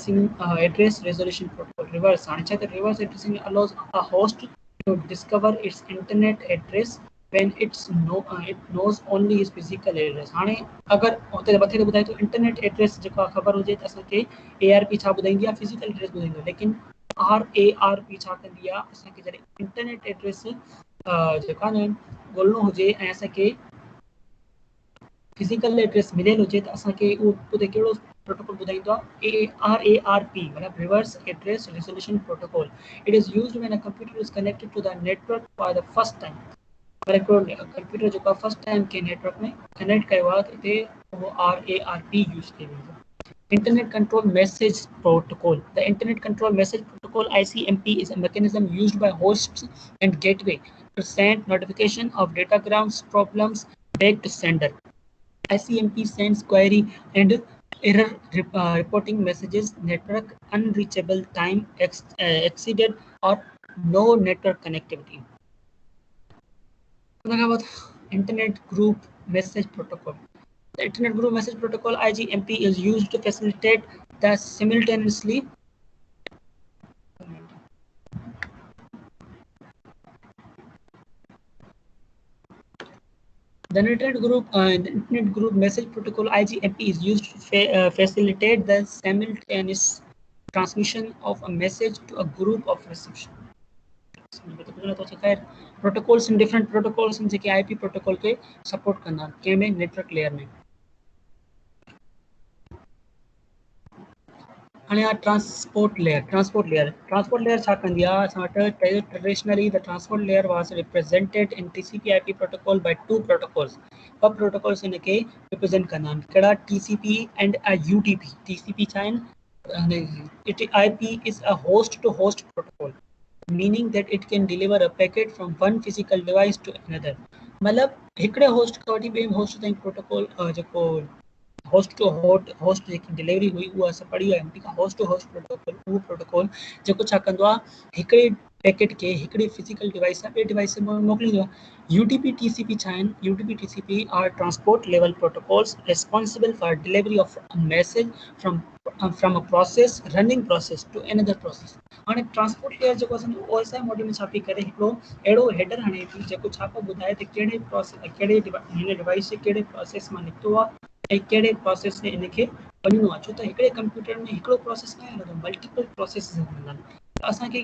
resolution protocol। reverse हाणे छा त reverse addressing allows a host to discover its internet address when it knows only his physical address। हाणे अगर उते मथे ते ॿुधाए तो इंटरनेट एड्रेस जेका ख़बर हुजे त असांखे ARP छा ॿुधाईंदी आहे फिजिकल एड्रेस ॿुधाईंदो, लेकिन RARP छा कंदी आहे असांखे जॾहिं इंटरनेट एड्रेस जेका न ॻोल्हणो हुजे ऐं असांखे फिजिकल एड्रेस मिलियल हुजे त असांखे उहो उते कहिड़ो प्रोटोकॉल ॿुधाईंदो आहे RARP मतलब reverse address resolution protocol. It is used when a computer is connected to the network for the first time. Computer जो फर्स्ट टाइम के नेटवर्क में कनेक्ट कयो आहे त हिते वो RARP यूज कयो वेंदो। Internet Control Message Protocol। The Internet Control Message Protocol (ICMP) is a mechanism used by hosts and gateway to send notification of datagrams problems back to sender। ICMP sends query and error reporting messages, network unreachable, time exceeded, or no network connectivity। Internet Group Message Protocol। The Internet Group Message Protocol (IGMP) is used to facilitate the simultaneously The Internet Group Message Protocol (IGMP) is used to facilitate the simultaneous transmission of a message to a group of reception। Protocols in different protocols in JK IP protocol के सपोर्ट कंदा के में नेटवर्क लेयर में। हाणे ट्रांसपोर्ट लेयर छा कंदी आहे असां वटि traditionally the transport layer was represented in TCP/IP protocol by two protocols. ॿ प्रोटोकॉल्स इन खे रिप्रेजेंट कंदा आहिनि कहिड़ा TCP एंड UDP। TCP छा आहिनि IP is a host to host protocol meaning that it can deliver a packet from one physical device to another। मतलब हिकड़े होस्ट खां वठी ॿिए होस्ट ताईं प्रोटोकॉल जेको होस्ट टू होस्ट जेकी डिलीवरी हुई उहा असां पढ़ी आहे, ठीक आहे। होस्ट टू होस्ट प्रोटोकॉल उहो प्रोटोकॉल जेको छा कंदो आहे हिकिड़े पैकेट खे हिकिड़े फिजिकल डिवाइस सां ॿिए डिवाइस में मोकिलींदो आहे। UDP TCP छा आहिनि UDP TCP are transport level protocols responsible for delivery of a message from a process running process to another process. हाणे ट्रांसपोर्ट लेयर जेको असांजो OSI मॉड्यूल में छा पई करे हिकिड़ो अहिड़ो हेडर हणे थी जेको छा पियो ॿुधाए त कहिड़े प्रोसेस कहिड़े हिन डिवाइस जे कहिड़े प्रोसेस मां निकितो आहे ऐं कहिड़े प्रोसेस में इनखे वञिणो आहे। छो त हिकिड़े कंप्यूटर में हिकिड़ो प्रोसेस न हलंदो, मल्टीपल प्रोसेस हलंदा आहिनि त असांखे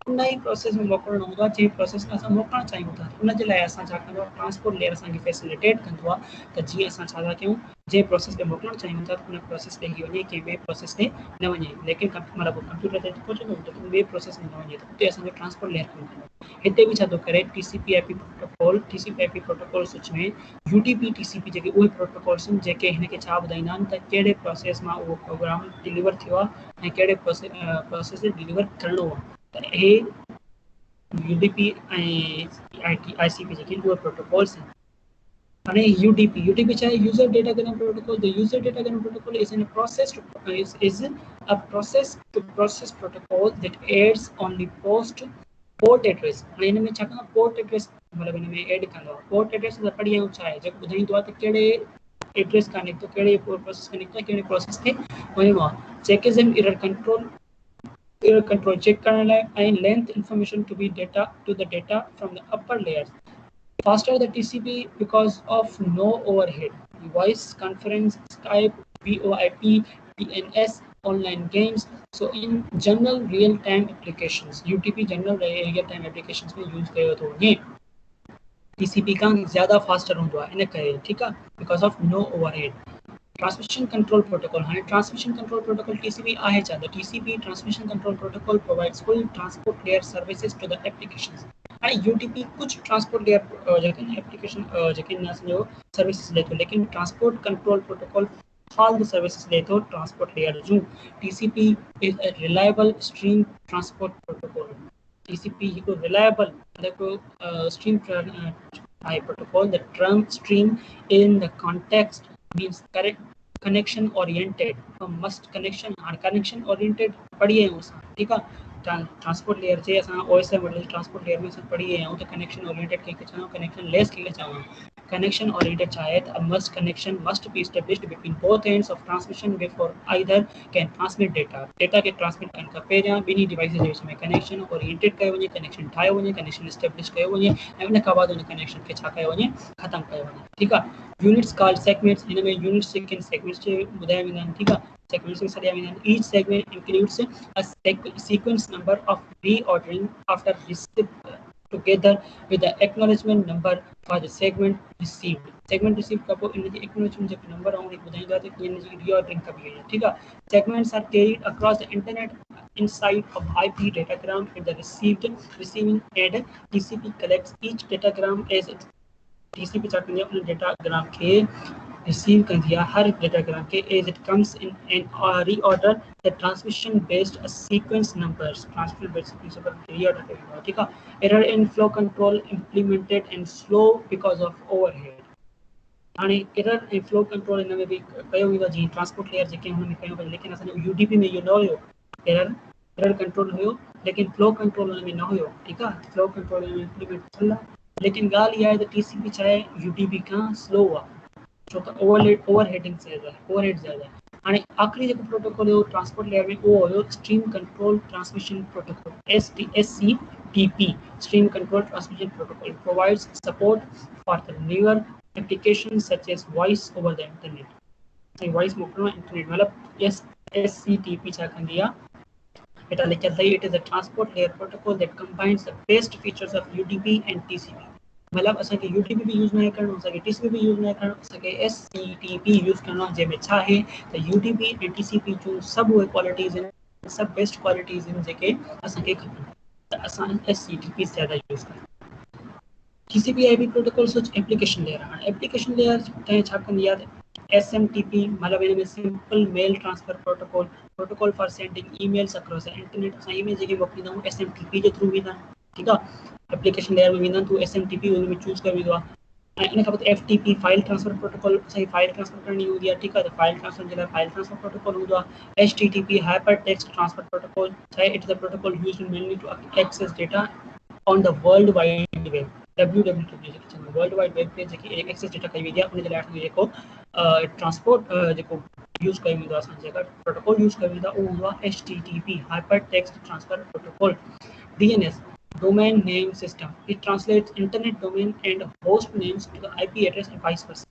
उन ई प्रोसेस में मोकिलणो हूंदो आहे जंहिं प्रोसेस में असां मोकिलणु चाहियूं था। उनजे लाइ असां छा कंदो आहे ट्रांसपोर्ट लेयर असांखे फैसिलिटेट कंदो आहे त जीअं असां छा था कयूं जंहिं प्रोसेस में मोकिलणु चाहियूं था उन प्रोसेस ते ई वञे कंहिं ॿिए प्रोसेस ते न वञे, लेकिन मतिलबु कंप्यूटर ते पहुचंदो त ॿिए प्रोसेस में न वञे त उते असांजो ट्रांसपोर्ट लेयर कमु कंदो। हिते बि छा थो करे TCP/IP प्रोटोकॉल स्विच में UDP TCP जेके उहे प्रोटोकॉल्स आहिनि जेके हिनखे छा ॿुधाईंदा आहिनि त कहिड़े प्रोसेस मां उहो प्रोग्राम डिलीवर थियो आहे ऐं कहिड़े प्रोसेस ते डिलीवर करिणो आहे। त हे UDP ऐं ICP जेके उहे प्रोटोकॉल्स आहिनि। हाणे UDP छा आहे user datagram protocol. The user datagram protocol is a process to process protocol that adds only port address. हाणे हिन में छा कंदो पोर्ट एड्रेस मतिलबु हिन में ऐड कंदो आहे। पोर्ट एड्रेस त पढ़ी आहियूं छा आहे जेको ॿुधाईंदो आहे त कहिड़े एड्रेस खां निकितो कहिड़े प्रोसेस खां निकितो कहिड़े प्रोसेस खे वञिणो आहे। चेकिज़म एरर कंट्रोल चेक करण लाइ ऐं length information to the data from the upper layers. Faster the TCP because of no overhead. Voice conference, Skype, VoIP, DNS, online games. So in general real-time applications, UDP general real-time applications में use कयो थो वञे। TCP खां ज़्यादा फास्टर हूंदो आहे इन करे, ठीकु आहे, because of no overhead। Transmission control protocol. हाणे ट्रांसमिशन कंट्रोल प्रोटोकॉल TCP आहे छा त TCP transmission control protocol provides full transport layer services to the applications. हाणे UDP कुछ ट्रांसपोर्ट लेयर जेके एप्लीकेशन जेके असांजो सर्विसेज ॾे थो, लेकिन transport control protocol all the services ॾे थो ट्रांसपोर्ट लेयर जूं। TCP is a reliable stream transport protocol। TCP हिकु reliable हिकु stream type protocol. The term stream in the context means correct connection oriented. must connection हाणे connection oriented पढ़ी आहियूं असां, ठीकु आहे। ट्रांसपोर्ट लेयर जे असां OSI मॉडल ट्रांसपोर्ट लेयर में असां पढ़ी आहियूं त कनेक्शन ओरिएंटेड कंहिंखे चवणो, कनेक्शन लेस कंहिंखे चवणो। Connection oriented छा आहे त a must connection must be established between both ends of transmission before either can transmit data. Data के ट्रांसमिट करण खां पहिरियां ॿिन्ही डिवाइसिस जे विच में कनेक्शन ओरिएंटेड कयो वञे, कनेक्शन ठाहियो वञे, कनेक्शन एस्टेब्लिश कयो वञे ऐं उन खां बाद उन कनेक्शन खे छा कयो वञे, ख़तमु कयो वञे, ठीकु आहे। यूनिट्स कॉल्ड सेगमेंट्स, हिन में यूनिट्स जेके आहिनि सेगमेंट्स जे ॿुधाया वेंदा आहिनि, ठीकु आहे। सेगमेंट्स में सॼा वेंदा आहिनि। Each segment includes a sequence number of reordering after receipt together with the acknowledgement number for the segment received. Segment received का पोइ इन जी acknowledgement जेको नंबर आहे उन ॿुधाईंदा त इन जी reordering कबी आहे, ठीकु आहे। Segments are carried across the internet inside of IP datagram with the receiving end. TCP collects each datagram as TCP छा कंदी आहे, उन datagram खे receive कंदी आहे, हर datagram खे as it comes in and reorder the transmission based sequence numbers. Transmission based sequence number reorder कयो आहे, ठीकु आहे। Error in flow control implemented and slow because of overhead. हाणे एरर ऐं फ्लो कंट्रोल हिन में बि कयो वेंदो आहे, जीअं ट्रांसपोर्ट लेयर जेके हुन में कयो पियो, लेकिन असांजो UDP में इहो न हुयो। एरर कंट्रोल हुयो लेकिन फ्लो कंट्रोल हुन में न हुयो, ठीकु आहे। फ्लो कंट्रोल हिन में इम्प्लीमेंट थियल आहे, लेकिन ॻाल्हि इहा आहे त TCP छा आहे, UDP खां स्लो आहे, छो त ओवरहेडिंग ज़्यादा आहे, ओवरहेड ज़्यादा आहे। हाणे आख़िरी जेको प्रोटोकॉल हुयो ट्रांसपोर्ट लेयर में उहो हुयो stream control transmission protocol, SCTP, stream control transmission protocol provides support for the newer applications such as voice over the internet. ऐं वॉइस मोकिलणो इंटरनेट मतिलबु SCTP छा कंदी आहे, it is a transport layer protocol that combines the best features of UDP and TCP. मतलब असांखे UDP भी यूज़ न करणो, असांखे TCP भी यूज़ न करणो, असांखे SCTP यूज़ करणो आहे, जंहिंमें छा आहे त UDP ऐं TCP जूं सभु उहे क्वालिटीज़ आहिनि, सभु बेस्ट क्वालिटीज़ आहिनि जेके असांखे खपनि, त असां SCTP ज़्यादा यूज़ कयूं। TCP/IP protocol switch application layer. हाणे एप्लीकेशन लेयर छा कंदी आहे त SMTP मतिलबु हिन में simple mail transfer protocol for sending emails across the internet. असां ईमेल जेके मोकिलींदा आहियूं SMTP जे थ्रू वेंदा आहिनि, ठीकु आहे। एप्लीकेशन लेयर में वेंदा आहिनि तो SMTP हुन में चूज़ कयो वेंदो आहे। ऐं इन खां पोइ FTP फाइल ट्रांसफर प्रोटोकॉल, असांखे फाइल ट्रांसफर करणी हूंदी आहे, ठीकु आहे, त फाइल ट्रांसफर जे लाइ फाइल ट्रांसफर प्रोटोकॉल हूंदो आहे। HTTP hyper text transfer protocol छा आहे, it is a protocol used mainly to access data on the world wide web, WWW जेके चवंदा वर्ल्ड वाइड वेब ते जेकी एक्सेस डेटा कई वेंदी आहे उन जे लाइ असांखे जेको ट्रांसपोर्ट जेको यूज़ कयो वेंदो आहे, असां जेका प्रोटोकॉल यूज़ कयो वेंदो आहे उहो हूंदो आहे HTTP hyper text transfer protocol. DNS domain name system, it translates internet domain and host names to the IP address and vice versa.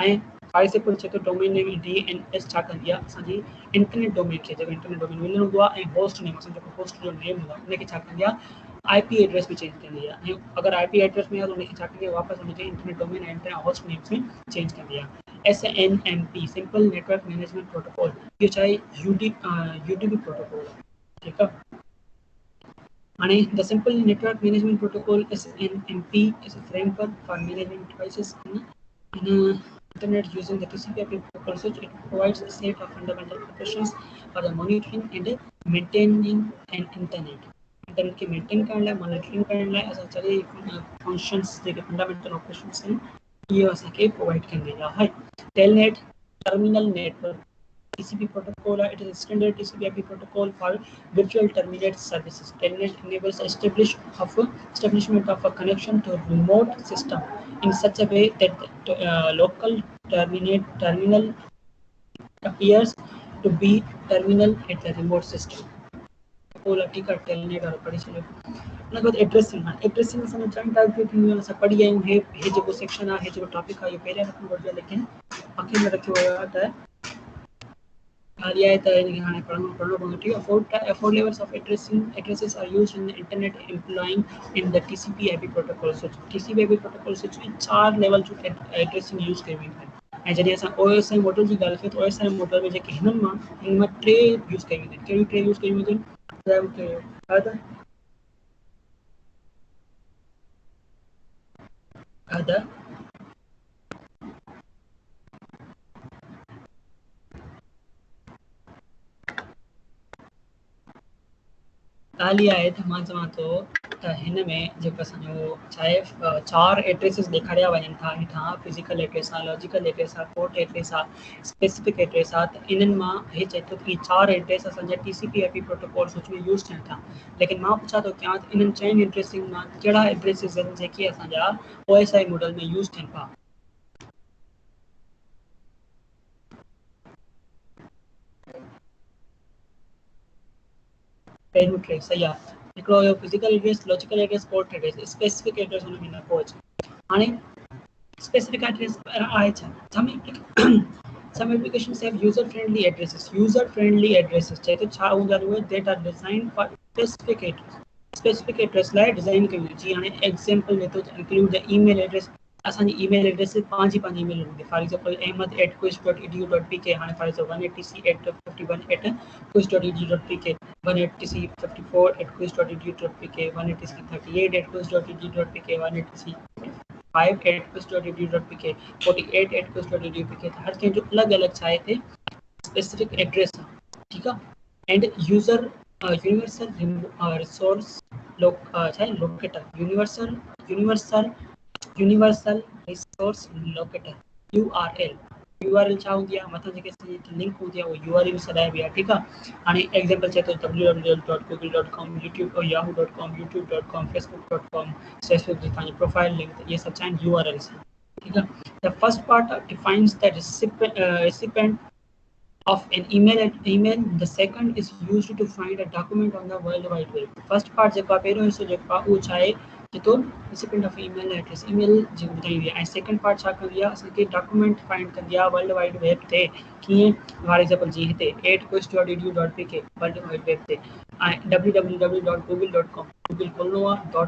ऐं बाइसेक्युलर जेको डोमेन नेम DNS छा कंदी आहे, असांजी इंटरनेट डोमेन खे जेको इंटरनेट डोमेन मिलियल हूंदो आहे ऐं होस्ट नेम असां जेको होस्ट जो नेम हूंदो आहे उनखे छा कंदी आहे, IP एड्रेस में चेंज कंदी आहे। ऐं अगरि IP एड्रेस में आहे त उनखे छा कंदी आहे, वापसि उनजे इंटरनेट डोमेन ऐं इंटरनेट होस्ट नेम्स में चेंज कंदी आहे। SNMP simple network management protocol, इहो छा आहे UDP प्रोटोकॉल आहे, ठीकु आहे। हाणे the simple network management protocol SNMP is a framework for managing devices in internet using the TCP/IP protocol switch. It provides a set of fundamental operations for the monitoring and maintaining an internet. Internet खे मेंटेन करण लाइ, मॉनिटरिंग करण लाइ असां सॼे फंक्शंस जेके फंडामेंटल ऑपरेशंस आहिनि इहो असांखे प्रोवाइड कंदी आहे। Telnet terminal network TCP protocol, it is a standard TCP/IP protocol for virtual terminate services. Telnet enables establishment of a connection to a remote system in such a way that the local terminal appears to be terminal at the remote system. ठीक है, टेलनेट और पढ़ी चलो। उन के बाद एड्रेसिंग असां जान टाइप जो थी असां पढ़ी आयूं। हे जेको सेक्शन आहे, हे जेको टॉपिक आहे, ये पहले रखणो पड़ो, लेकिन आखिर में रखियो वियो आहे त Four levels of addresses are used in the internet employing in the TCP/IP protocol switch. TCP/IP protocol switch में 4 लेवल जो एड्रेसिंग यूज़ कई वेंदी आहे। ऐं जॾहिं असां OSI मॉडल जी ॻाल्हि कयूं त OSI मॉडल में जेके हिननि मां 3 यूज़ कई वेंदियूं आहिनि। कहिड़ी 3 यूज़ कई वेंदियूं आहिनि? ॻाल्हि इहा आहे त मां चवां थो त हिन में जेको असांजो छा आहे 4 एड्रेसिस ॾेखारिया वञनि था हेठां फिज़िकल एड्रेस आहे, लॉजिकल एड्रेस आहे, पोर्ट एड्रेस आहे, स्पेसिफिक एड्रेस आहे। त इन्हनि मां हे चए थो कि 4 एड्रेस असांजे TCP/IP प्रोटोकॉल स्विच में यूज़ थियनि था। लेकिन मां पुछा थो कयां त इन्हनि 4 एड्रेसिस मां कहिड़ा एड्रेसिस आहिनि जेके असांजा OSI मॉडल में यूज़ थियनि था। पहिरियों टे सही आहे। हिकिड़ो हुयो physical address, logical address, port address, specific address हुन में न को अचे। हाणे स्पेसिफिक एड्रेस आहे छा? Some applications have user-friendly addresses. User-friendly addresses चए थो छा हूंदा आहिनि उहे that are designed for specific address. Specific address लाइ डिज़ाइन कयूं। जीअं हाणे एग्जाम्पल में थो include the email address। असांजी ईमेल एड्रेस पंहिंजी ईमेल हूंदी। For example ahmed@quiz.edu.pk। हाणे for example 180@51@quiz.edu.pk, 18054@quiz.edu.pk, 18038@quiz.edu.pk, 18055@quiz.edu.pk, 48@quiz.edu.pk। हर कंहिंजो अलॻि अलॻि छा आहे हिते स्पेसिफिक एड्रेस आहे। ठीकु आहे। एंड यूज़र यूनिवर्सल रिसोर्स छा आहे locator, universal resource locator URL छा हूंदी आहे? मथां जेके लिंक हूंदी आहे उहो URL सॾाइबी आहे। ठीकु आहे। हाणे एग्जाम्पल चए थो www.google.com, YouTube, yahoo.com, youtube.com, facebook.com, Facebook जी तव्हांजी प्रोफाइल लिंक, इहे सभु छा आहिनि URLs। ठीकु आहे। The first part defines the recipient of an email. The second is used to find a document on the world wide web. First part जेको आहे पहिरियों हिसो जेको आहे उहो छा आहे जेको recipient of email address email जी ॿुधाईंदी आहे। ऐं सेकंड पार्ट छा कंदी आहे? असांखे डॉक्यूमेंट फाइंड कंदी आहे वर्ल्ड वाइड वेब ते। कीअं? फॉर एग्जाम्पल जी हिते @quiz.edu.pk वर्ल्ड वाइड वेब ते, ऐं www.google.com गूगल खोलणो आहे .com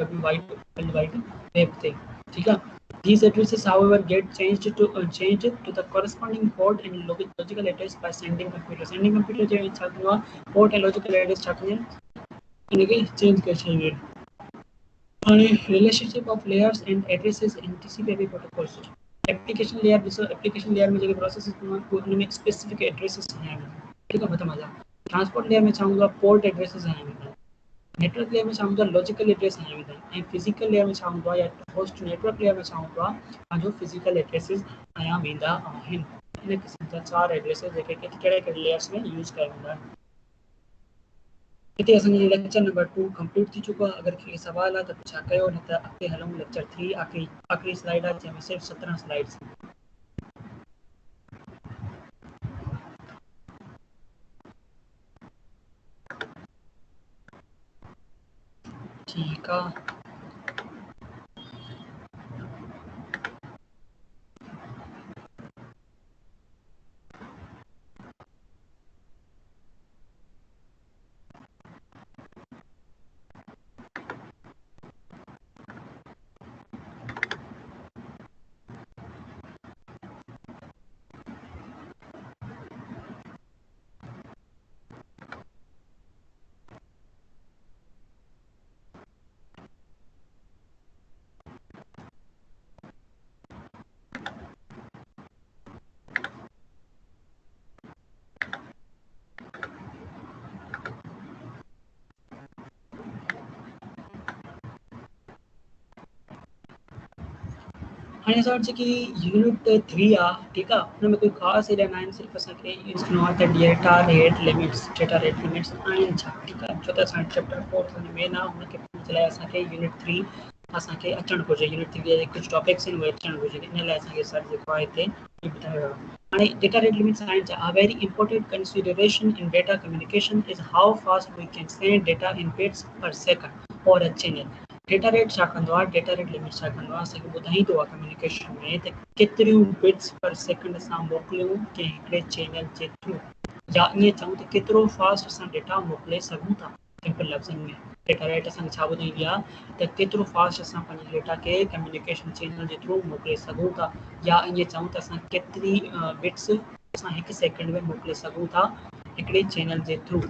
वर्ल्ड वाइड वेब ते। ठीकु आहे। These addresses, however, get changed to the corresponding port and logical address by sending computer. Sending computer जो छा कंदो आहे? port and logical address छा कंदा आहिनि? इनखे चेंज करे छॾींदा आहिनि। हाणे relationship of layers and addresses in TCP/IP protocol switch. Application layer ॾिसो, एप्लीकेशन लेयर में जेके प्रोसेसिस हूंदा आहिनि उन में स्पेसिफिक एड्रेसेस आहिनि। ठीकु आहे। मतिलबु ट्रांसपोर्ट लेयर में छा हूंदो आहे? पोर्ट एड्रेसेस आहिनि। नेटवर्क लेयर में छा हूंदो आहे? लॉजिकल एड्रेस आहिनि। ऐं फिजिकल लेयर में छा हूंदो आहे? या होस्ट नेटवर्क लेयर में छा हूंदो आहे? पंहिंजो फिजिकल एड्रेसेस आया वेंदा आहिनि। इन क़िस्म जा 4 एड्रेसेस जेके कहिड़े कहिड़े लेयर्स में यूज़ कया वेंदा आहिनि। हिते असांजी लेक्चर नंबर 2 कंप्लीट थी चुको आहे। अगरि कंहिंखे सुवाल आहे त पुछा कयो, न त अॻिते हलूं लेक्चर 3 आख़िरी स्लाइड आहे जंहिंमें सिर्फ़ु 17 स्लाइड्स। ठीकु आहे। हाणे असां वटि जेकी यूनिट 3 आहे, ठीकु आहे, हुन में कोई ख़ासि एरिया न आहिनि। सिर्फ़ु असांखे ॾिसणो आहे त डेटा रेट लिमिट्स आहिनि छा। ठीकु आहे। छो त असां चैप्टर 4 मेन आहे, हुनखे पढ़ण जे लाइ असांखे यूनिट 3 असांखे अचणु घुरिजे। यूनिट 3 जा कुझु टॉपिक्स आहिनि उहे अचणु घुरिजे। इन लाइ असांखे सर जेको आहे हिते ॿुधायो आहे। हाणे डेटा रेट लिमिट्स आहिनि छा। A very important consideration in data communication is how fast we can send data in bits per second over a channel. Data rate छा कंदो आहे? डेटा रेट लिमिट छा कंदो आहे? असांखे ॿुधाईंदो आहे कम्युनिकेशन में त केतिरियूं बिट्स पर सेकंड असां मोकिलियूं कंहिं हिकिड़े चैनल जे थ्रू, या ईअं चऊं त केतिरो फास्ट असां डेटा मोकिले सघूं था। सिंपल लफ़्ज़नि में डेटा रेट असांखे छा ॿुधाईंदी आहे त केतिरो फास्ट असां पंहिंजे डेटा खे कम्युनिकेशन चैनल जे थ्रू मोकिले सघूं था, या ईअं चऊं त असां केतिरी बिट्स असां हिकु सेकंड में मोकिले सघूं था हिकिड़े चैनल जे थ्रू।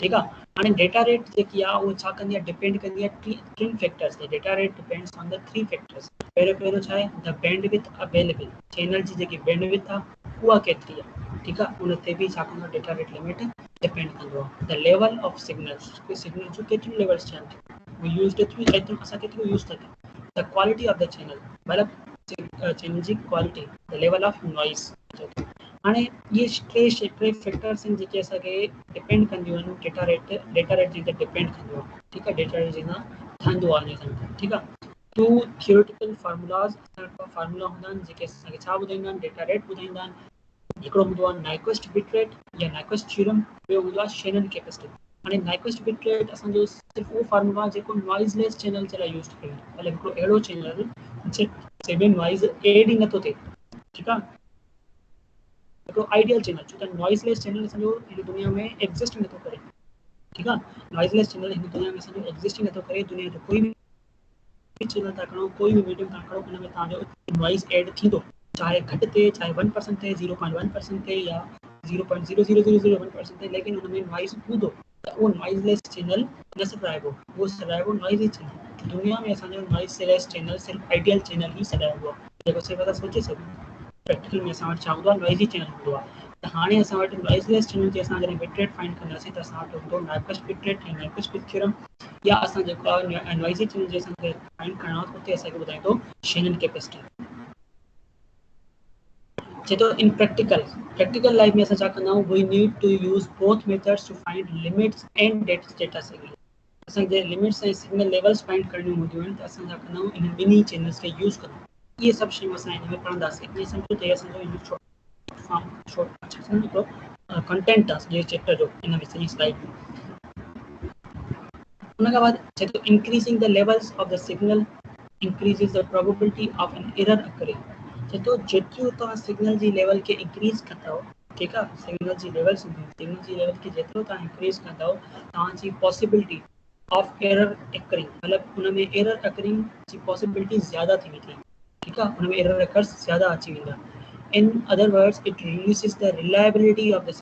ठीकु आहे। हाणे डेटा रेट जेकी आहे उहो छा कंदी आहे? डिपेंड कंदी आहे 3 फैक्टर्स ते। Data rate depends on the 3 factors. पहिरियों छा आहे? द बैंडविड्थ अवेलेबल, चैनल जी जेकी बैंडविड्थ आहे उहा केतिरी आहे। ठीकु आहे। उन ते बि छा कंदो आहे? डेटा रेट लिमिट डिपेंड कंदो आहे। The level of signals, signal जो केतिरियूं लेवल्स थियनि थियूं। we used it to असां केतिरो यूज़ था कयूं the quality of the channel मतिलबु चैनल जी quality the level of noise हाणे ये टे फैक्टर्स आहिनि जेके असांखे डिपेंड कंदियूं आहिनि डेटा रेट जी ते डिपेंड कंदियूं आहिनि ठीकु आहे डेटा रेट जितां ठहंदो आहे ठीकु आहे टू थियोरेटिकल फार्मूलास फार्मूला हूंदा आहिनि जेके असांखे छा ॿुधाईंदा आहिनि डेटा रेट ॿुधाईंदा आहिनि हिकिड़ो हूंदो आहे नाइक्वेस्ट बिट रेट या नाइक्वेस्ट थ्योरम ॿियो हूंदो आहे शेनन कैपेसिटी हाणे नाइक्वेस्ट बिट रेट असांजो सिर्फ़ु उहो फार्मूला जेको नॉइज़लेस चैनल जे लाइ यूज़ कयो मतिलबु हिकिड़ो अहिड़ो चैनल जंहिंमें नॉइज़ एड ई नथो थिए ठीकु आहे हिकिड़ो आइडियल चैनल छो त नॉइज़लेस चैनल असांजो हिन दुनिया में एग्ज़िस्ट नथो करे ठीकु आहे नॉइज़लेस चैनल हिन दुनिया में असांजो एग्ज़िस्ट ई नथो करे दुनिया जो कोई बि चैनल था खणो कोई बि मीडियम था खणो हुन में तव्हांजो नॉइज़ एड थींदो चाहे घटि थिए चाहे 1% थिए 0.1% थिए या 0.00001% थिए लेकिन हुन में नॉइज़ हूंदो त उहो नॉइज़लेस चैनल न सॾाइबो उहो सॾाइबो नॉइज़ी चैनल दुनिया में असांजो नॉइज़लेस चैनल सिर्फ़ु आइडियल चैनल ई सॾाइबो आहे जेको सिर्फ़ु असां सोचे सघूं प्रैक्टिकल में असां वटि छा हूंदो आहे नॉइज़ी चैनल हूंदो आहे त हाणे असां वटि नॉइज़लेस चैनल जे असां जॾहिं बिट रेट फाइंड कंदासीं त असां वटि हूंदो नाइक्वेस्ट बिट रेट ऐं नाइक्वेस्ट बिट थ्योरम या असां जेको आहे नॉइज़ी चैनल जे असांखे फाइंड करणो आहे उते असांखे ॿुधाईंदो शेनन कैपेसिटी चए थो इन प्रैक्टिकल लाइफ में असां छा कंदा आहियूं we need to use both methods to find limits and data signal असांखे लिमिट्स ऐं सिग्नल लेवल्स फाइंड करणियूं हूंदियूं आहिनि त असां छा कंदा आहियूं इन ॿिन्ही चैनल्स खे यूज़ कंदा आहियूं इहे सभु शयूं असां हिन में पढ़ंदासीं ईअं सम्झो त असांजो हिकिड़ो कंटेंट आहे जे चैप्टर जो हिन में सॼी स्लाइड में उन खां बाद चए थो increasing the levels of the signal increases the probability of an error occurring चए थो जेतिरो तव्हां सिग्नल जी लेवल खे इंक्रीज़ कंदव ठीकु आहे सिग्नल जी लेवल खे जेतिरो तव्हां इंक्रीज़ कंदव तव्हांजी पॉसिबिलिटी ऑफ एरर अकरिंग मतिलबु हुन में एरर अकरिंग जी पॉसिबिलिटी ज़्यादा थी वेंदी ठीकु आहे हुन में एरर अकर्स ज़्यादा अची वेंदा in other words it reduces the reliability of the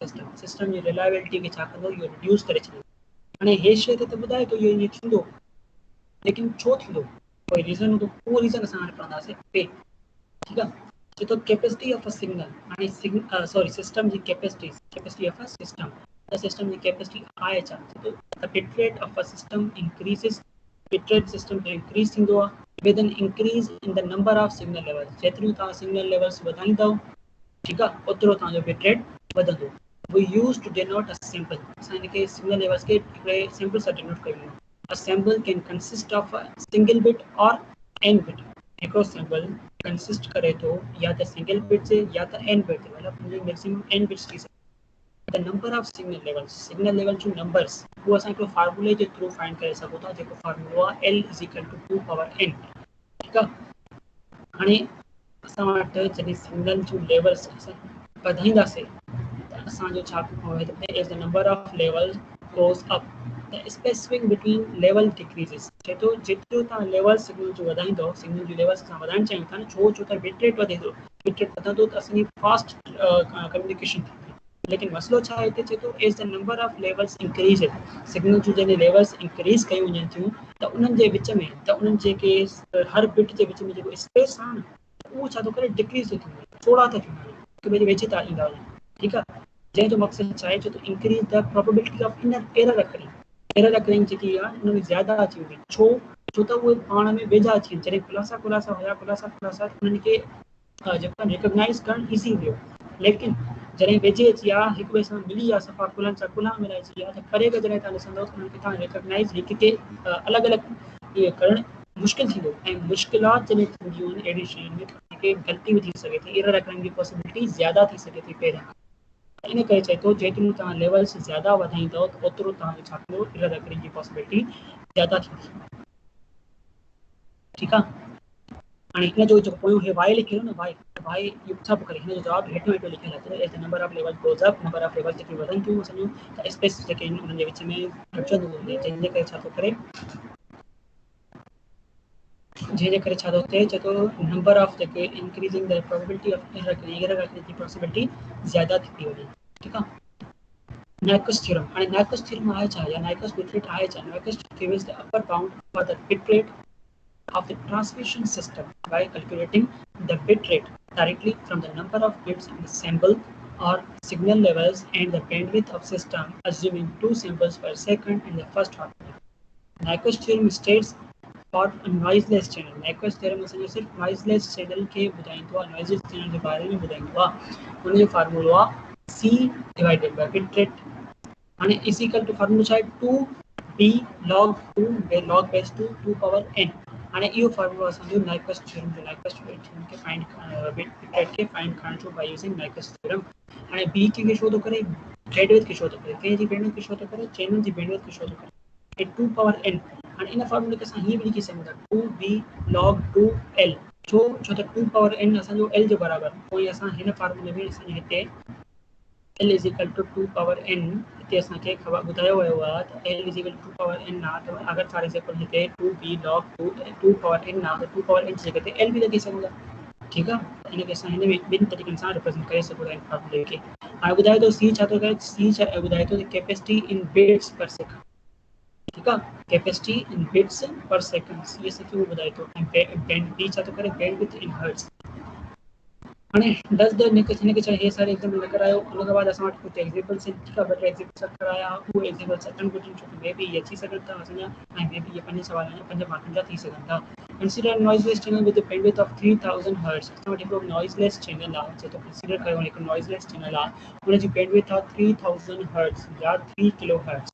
system जी रिलायबिलिटी खे छा कंदो इहो रिड्यूस करे छॾींदो हाणे हे शइ ते त ॿुधाए थो इहो ईअं थींदो लेकिन छो थींदो कोई रीज़न हूंदो उहो रीज़न असां हाणे पढ़ंदासीं ठीकु आहे चए थो कैपेसिटी ऑफ अ सिग्नल हाणे सॉरी सिस्टम जी कैपेसिटी ऑफ अ सिस्टम त सिस्टम जी कैपेसिटी आहे छा चए थो the bit rate of a system increases bit rate system जो इंक्रीज़ थींदो आहे with an increase in the number of signal levels जेतिरियूं तव्हां सिग्नल लेवल्स वधाईंदव ठीकु आहे ओतिरो तव्हांजो बिट रेट वधंदो we use to denote a sample असां हिनखे सिग्नल लेवल्स खे हिकिड़े सैंपल सां डिनोट कयूं a sample can consist of a single bit और एन बिट हिकिड़ो सैंपल कंसिस्ट करे थो या त सिंगल बिट से या त एन बिट से मतिलबु हुनजी मैक्सिमम एन बिट्स थी सघे the number of signal level जो नंबर्स वो असां हिकिड़ो फार्मूले जे थ्रू फाइंड करे सघूं था जेको फार्मूलो आहे L = 2 power n ठीकु आहे हाणे असां वटि जॾहिं सिग्नल जूं लेवल्स असां वधाईंदासीं त असांजो छा as the number of level goes up the specific between level decreases चए थो जेतिरो तव्हां लेवल सिग्नल जो वधाईंदव सिग्नल जूं लेवल्स असां वधाइणु चाहियूं था न छो त बिट रेट वधे थो बिट रेट वधंदो त असांजी फास्ट कम्युनिकेशन थींदी लेकिन मसलो छा आहे हिते चए थो as the number of levels increase signal जूं जॾहिं लेवल्स इंक्रीज़ कयूं वञनि थियूं त उन्हनि जे विच में त उन्हनि जेके हर बिट जे विच में जेको स्पेस आहे न उहो छा थो करे डिक्रीज़ थो थी वञे थोरा था थी वञनि हिक ॿिए जे वेझे था ईंदा वञनि ठीकु आहे जंहिंजो मक़सदु छा आहे छो त increase the probability of error occurring जेकी आहे हुन में ज़्यादा अची वेंदी छो त उहे पाण में वेझा अची वञनि जॾहिं खुलासा हुया उन्हनि खे जेको रिकॉग्नाइज़ करणु ईज़ी हुयो लेकिन जॾहिं वेझे अची विया हिक ॿिए सां मिली विया सफ़ा कुलनि सां कुल्हा मिलाइजी विया त परे खां जॾहिं तव्हां ॾिसंदव त उन्हनि खे तव्हां रिकॉग्नाइज़ हिक खे अलॻि अलॻि इहे करणु मुश्किल थींदो ऐं मुश्किलात जॾहिं थींदियूं आहिनि अहिड़ी शयुनि में जेके ग़लती बि थी सघे थी एरर अकरिंग जी पॉसिबिलिटी ज़्यादा थी सघे थी पहिरियां इन करे चए थो जेतिरियूं तव्हां लेवल्स ज़्यादा वधाईंदव त ओतिरो तव्हांजो छा थींदो एरर अकरिंग जी पॉसिबिलिटी ज़्यादा थींदी ठीकु आहे हाणे हिन जो जेको पोयों हे वाई लिखियो न वाई इहो सभु करे हिन जो जवाबु हेठो लिखियलु आहे as the number of level goes up number of level जेके वधनि थियूं असांजूं त स्पेस जेके आहिनि उन्हनि जे विच में अचंदो जंहिंजे करे छा थो करे छा थो थिए चए थो नंबर ऑफ जेके increasing the probability of error जी पॉसिबिलिटी ज़्यादा थी थी वञे ठीकु आहे नाइक्वेस्ट थ्योरम हाणे नाइक्वेस्ट थ्योरम आहे छा या नाइक्वेस्ट बिट रेट आहे छा Nyquist theorem is the upper bound for the bit rate of the transmission system by calculating the bit rate directly from the number of bits in the sample or signal levels and the bandwidth of system assuming 2 samples per second in the first order. Nyquist theorem states for noiseless channel. Nyquist theorem असांजो सिर्फ नॉइज़लेस चैनल के ॿुधाईंदो आहे, नॉइज़लेस चैनल जे बारे में ॿुधाईंदो आहे। हुन जो फार्मूलो आहे C divided by bit rate. हाणे इज इक्वल टू फार्मूलो छा आहे 2b log 2 log base 2 power n। हाणे इहो फार्मूलो असांजो नाइक्वेस्ट थ्योरम जो नाइक्वेस्ट थ्योरम के फाइंड बिट रेट के फाइंड करण जो बाय यूजिंग नाइक्वेस्ट थ्योरम। हाणे b के शो थो करे, बैंडविड्थ के शो थो करे, के जी बैंडविड्थ के शो थो करे, चैनल जी बैंडविड्थ के शो थो करे, 2 पावर n। हाणे इन फार्मूले के असां हीअ बि लिखी सघूं था 2b log 2l। छो त 2 पावर n असांजो l जे बराबर, पोइ असां हिन फार्मूले में असांजे हिते l is equal to 2 power n हिते असांखे ख़बर ॿुधायो वियो आहे त l is equal to 2 power n आहे। त अगरि फॉर एग्जाम्पल हिते 2b log 2 power n आहे त 2 power n जी जॻह ते l बि लॻी सघूं था। ठीकु आहे, त इनखे असां हिन में ॿिनि तरीक़नि सां रिप्रेज़ेंट करे सघूं था इन फार्मूले खे। हाणे ॿुधाए थो सी छा थो करे, सी छा ॿुधाए थो capacity in bits per second. ठीकु आहे, capacity in bits per second सी असांखे उहो ॿुधाए थो। ऐं बैंड बी छा थो करे, बैंडविड्थ इन हर्ट्ज़। हाणे डस द हिनखे छा हे सारे एग्जाम्पल करायो, उन खां बाद असां वटि कुझु एग्जाम्पल्स आहिनि। ठीकु आहे, ॿ टे एग्जाम्पल्स कराया, उहे एग्जाम्पल्स अटन क्वेश्चन छो मे बी अची सघनि था असांजा, ऐं मे बी इहे 5 सवाल या 5 मार्कनि जा थी सघनि था। Consider noiseless channel with bandwidth of 3000 hertz. असां वटि हिकिड़ो नॉइज़लेस चैनल आहे, चए थो कंसीडर कयो हिकु नॉइज़लेस चैनल आहे, हुनजी बैंडविड्थ आहे 3000 हर्ट्ज़ या 3 किलो हर्ट्ज़।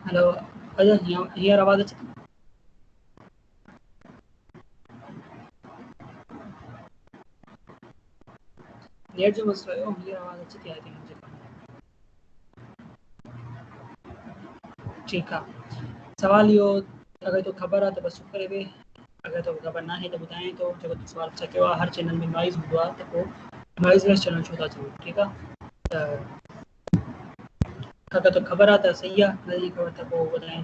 हेलो अजय, हींअर आवाज़ अचे थी? नेट जो मसलो हुयो, हींअर आवाज़ अचे थी आई थिंक मुंहिंजे कमु। ठीकु आहे, सवाल इहो अगरि तो ख़बर आहे त बसि चुप करे वेह, अगरि तोखे ख़बर न आहे त ॿुधायां थो। जेको तूं सुवाल छा कयो आहे, हर चैनल में नॉइज़ हूंदो आहे त पोइ नॉइज़लेस चैनल छो था चऊं। ठीकु आहे, त अगरि तोखे ख़बर आहे त सही आहे, नथी ख़बर त पोइ ॿुधायां।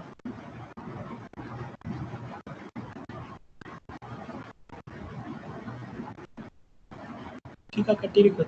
ठीकु आहे, कटी रखो।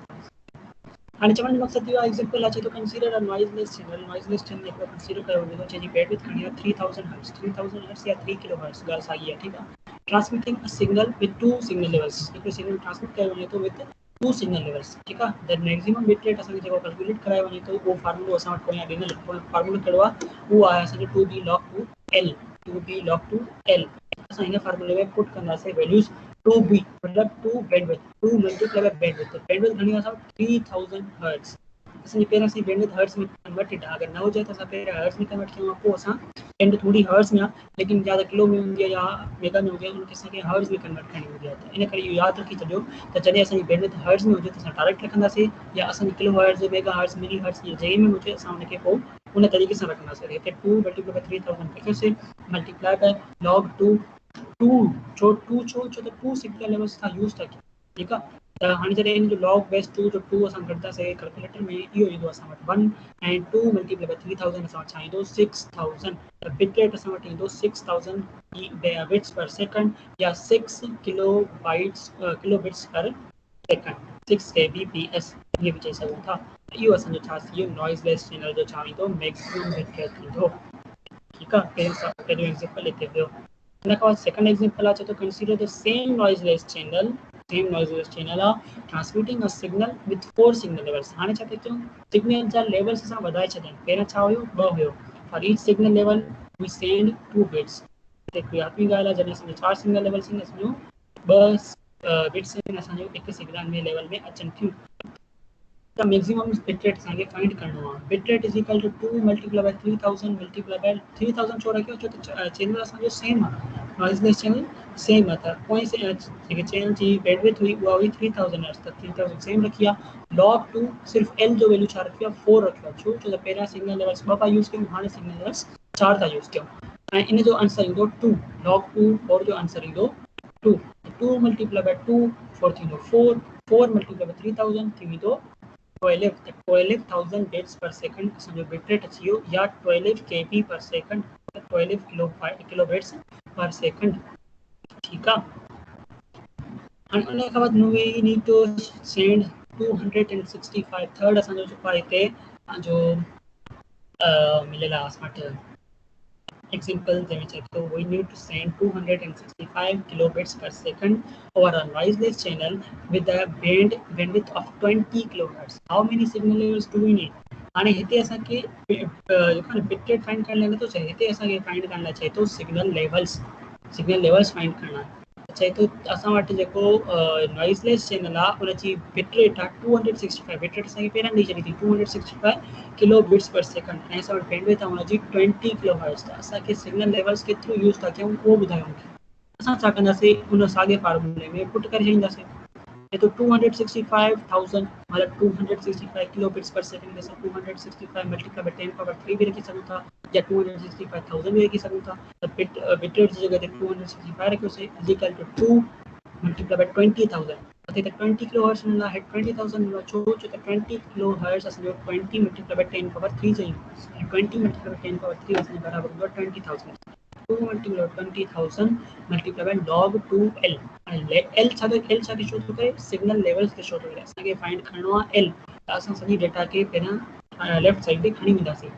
हाणे चवण जो मक़सदु इहो आहे, एग्जाम्पल अचे थो consider a noiseless channel. Noiseless channel हिकिड़ो कंसीडर कयो वञे थो जंहिंजी बैंडविड्थ खणी आहे 3000 हर्ट्ज़। 3000 हर्ट्ज़ या 3 किलो हर्ट्ज़, ॻाल्हि साॻी आहे। ठीकु आहे, transmitting a signal with 2 signal levels. हिकिड़ो सिग्नल ट्रांसमिट कयो वञे थो विद 2 सिग्नल लेवल्स। ठीकु आहे, द मैक्सिमम बिट रेट असांखे जेको कैलकुलेट करायो वञे थो, उहो फार्मूलो असां वटि पोयां ॾिनल फार्मूलो कहिड़ो आहे, उहो आहे असांजो 2b log 2l। 2b log 2l असां हिन फार्मूले में पुट कंदासीं वैल्यूज़ 2b मतलब 2 bandwidth, 2 multiply bye bandwidth. Bandwidth घणी आहे, 3000 हर्ट्ज़। असांजी पहिरियों असांजी बैंडविड्थ हर्ट्ज़ में कन्वर्टेड आहे, अगरि न हुजे त असां पहिरियों हर्ट्ज़ में कन्वर्ट कयूं, पोइ असां बैंडविड्थ थोड़ी हर्ट्ज़ में आहे, लेकिन ज़्यादा किलो में हूंदी आहे या मेगा में हूंदी आहे, उनखे असांखे हर्ट्ज़ में कन्वर्ट करणी हूंदी आहे। त इन करे इहो यादि रखी छॾियो त जॾहिं असांजी बैंडविड्थ हर्ट्ज़ में हुजे त असां डायरेक्ट रखंदासीं, या असांजी किलो हर्ट्ज़, मेगा हर्ट्ज़, मिली हर्ट्ज़ जंहिं में हुजे असां उनखे पोइ उन तरीक़े सां रखंदासीं। हिते 2 मल्टीप्लाई बाय 3000 लिखियोसीं, मल्टीप्लाई बाय log 2 छो 2 छो त 2 सिग्नल लेवल्स था यूज़ था कयूं। ठीकु आहे, त हाणे जॾहिं इन जो लॉग बेस 2 जो 2 असां कढंदासीं कैलकुलेटर में, इहो ईंदो असां वटि 1 ऐं 2 मल्टीप्लाई बाय 3000 असां वटि छा ईंदो 6000। त बिट रेट असां वटि ईंदो 6000 बिट्स पर सेकंड या 6 kilo bits per second, 6 kbps इहे बि चई सघूं था। इहो असांजो छा थी वियो, नॉइज़लेस चैनल जो छा ईंदो, मैक्सिमम बिट रेट ईंदो। ठीकु आहे, पहिरियों एग्जाम्पल हिते वियो। हिन खां बाद सेकंड एग्जाम्पल आहे, चए थो consider the same noiseless channel. Same noiseless channel आहे transmitting a signal with 4 signal levels. हाणे छा था कयूं, सिग्नल जा लेवल्स असां वधाए छॾिया। पहिरियों छा हुयो, 2 हुयो। For each signal level we send 2 bits. हिकिड़ी आखिरी ॻाल्हि आहे, जॾहिं असांजो 4 सिग्नल लेवल्स आहिनि, असांजो 2 बिट्स आहिनि असांजो हिकु सिग्नल में लेवल में अचनि थियूं। The maximum bit rate असांखे फाइंड करणो आहे। Bit rate is equal to 2 multiply by 3000 multiply by 3000 छो रखियो, छो त चैनल असांजो सेम आहे, नॉइज़लेस चैनल सेम आहे। त पोइ जेके चैनल जी बैंडविड्थ हुई उहा हुई 3000 हर्ट्ज़, त 3000 सेम रखी आहे। log 2 सिर्फ़ु एल जो वैल्यू छा रखियो आहे, 4 रखियो आहे। छो त पहिरियां सिग्नल लेवल्स 2 था यूज़ कयूं, हाणे सिग्नल लेवल्स 4 था यूज़ कयूं। ऐं इन जो आंसर ईंदो 2 log 2 4 जो आंसर ईंदो 2 2 मल्टीप्लाई बाय 2 4 थींदो 4 4 मल्टीप्लाई बाय 3000 थींदो 12 त 12000 बिट्स पर सेकंड असांजो बिट रेट अची वियो या 12 kb पर second 12 kilo bits per second ठीकु आहे and उन खां बाद we need to send 265 third असांजो जेको आहे हिते जो मिलियल आहे असां वटि example जंहिंमें चए थो we need to send 265 kilobits per second over a noiseless channel with a bandwidth of 20 kilohertz. How many signal levels do we need? हाणे हिते असांखे जेको बिट रेट फाइंड करण लाइ नथो चए हिते असांखे फाइंड करण लाइ चए थो सिग्नल लेवल्स फाइंड करणा चए थो असां वटि जेको नॉइज़लेस चैनल आहे उनजी बिट रेट आहे 265 बिट रेट असांखे पहिरियां ॾेई छॾी थी 265 किलो बिट्स पर सेकंड ऐं असां वटि बैंडविड्थ आहे उनजी 20 किलो हर्ट्ज़ त असांखे सिग्नल लेवल्स केतिरो यूज़ था कयूं उहो ॿुधायो मूंखे असां छा कंदासीं उन साॻे फार्मूले में पुट करे छॾींदासीं ये तो 265,000 मतलब 265 किलो बिट्स पर सेकंड में 265 मल्टीप्लाई बाय 10 पावर 3 भी रखी सकूं था या 265,000 भी रखी सकूं था तो बिट रेट की जगह 265 रखो से is equal to 2 multiply by 20,000 अते 20 किलो हर्ट्ज मिलना है 20,000 मिलना छो 20 किलो हर्ट्ज असो 20 मल्टीप्लाई बाय 10 पावर 3 चाहिए 20 मल्टीप्लाई बाय 10 पावर 3 असो बराबर होगा 20,000 2 multiply 20,000 multiply by log 2l L छा के शो थो करे सिग्नल लेवल्स के शो थो करे असांखे फाइंड करणो आहे एल त असां सॼी डेटा खे पहिरियां लेफ्ट साइड ते खणी वेंदासीं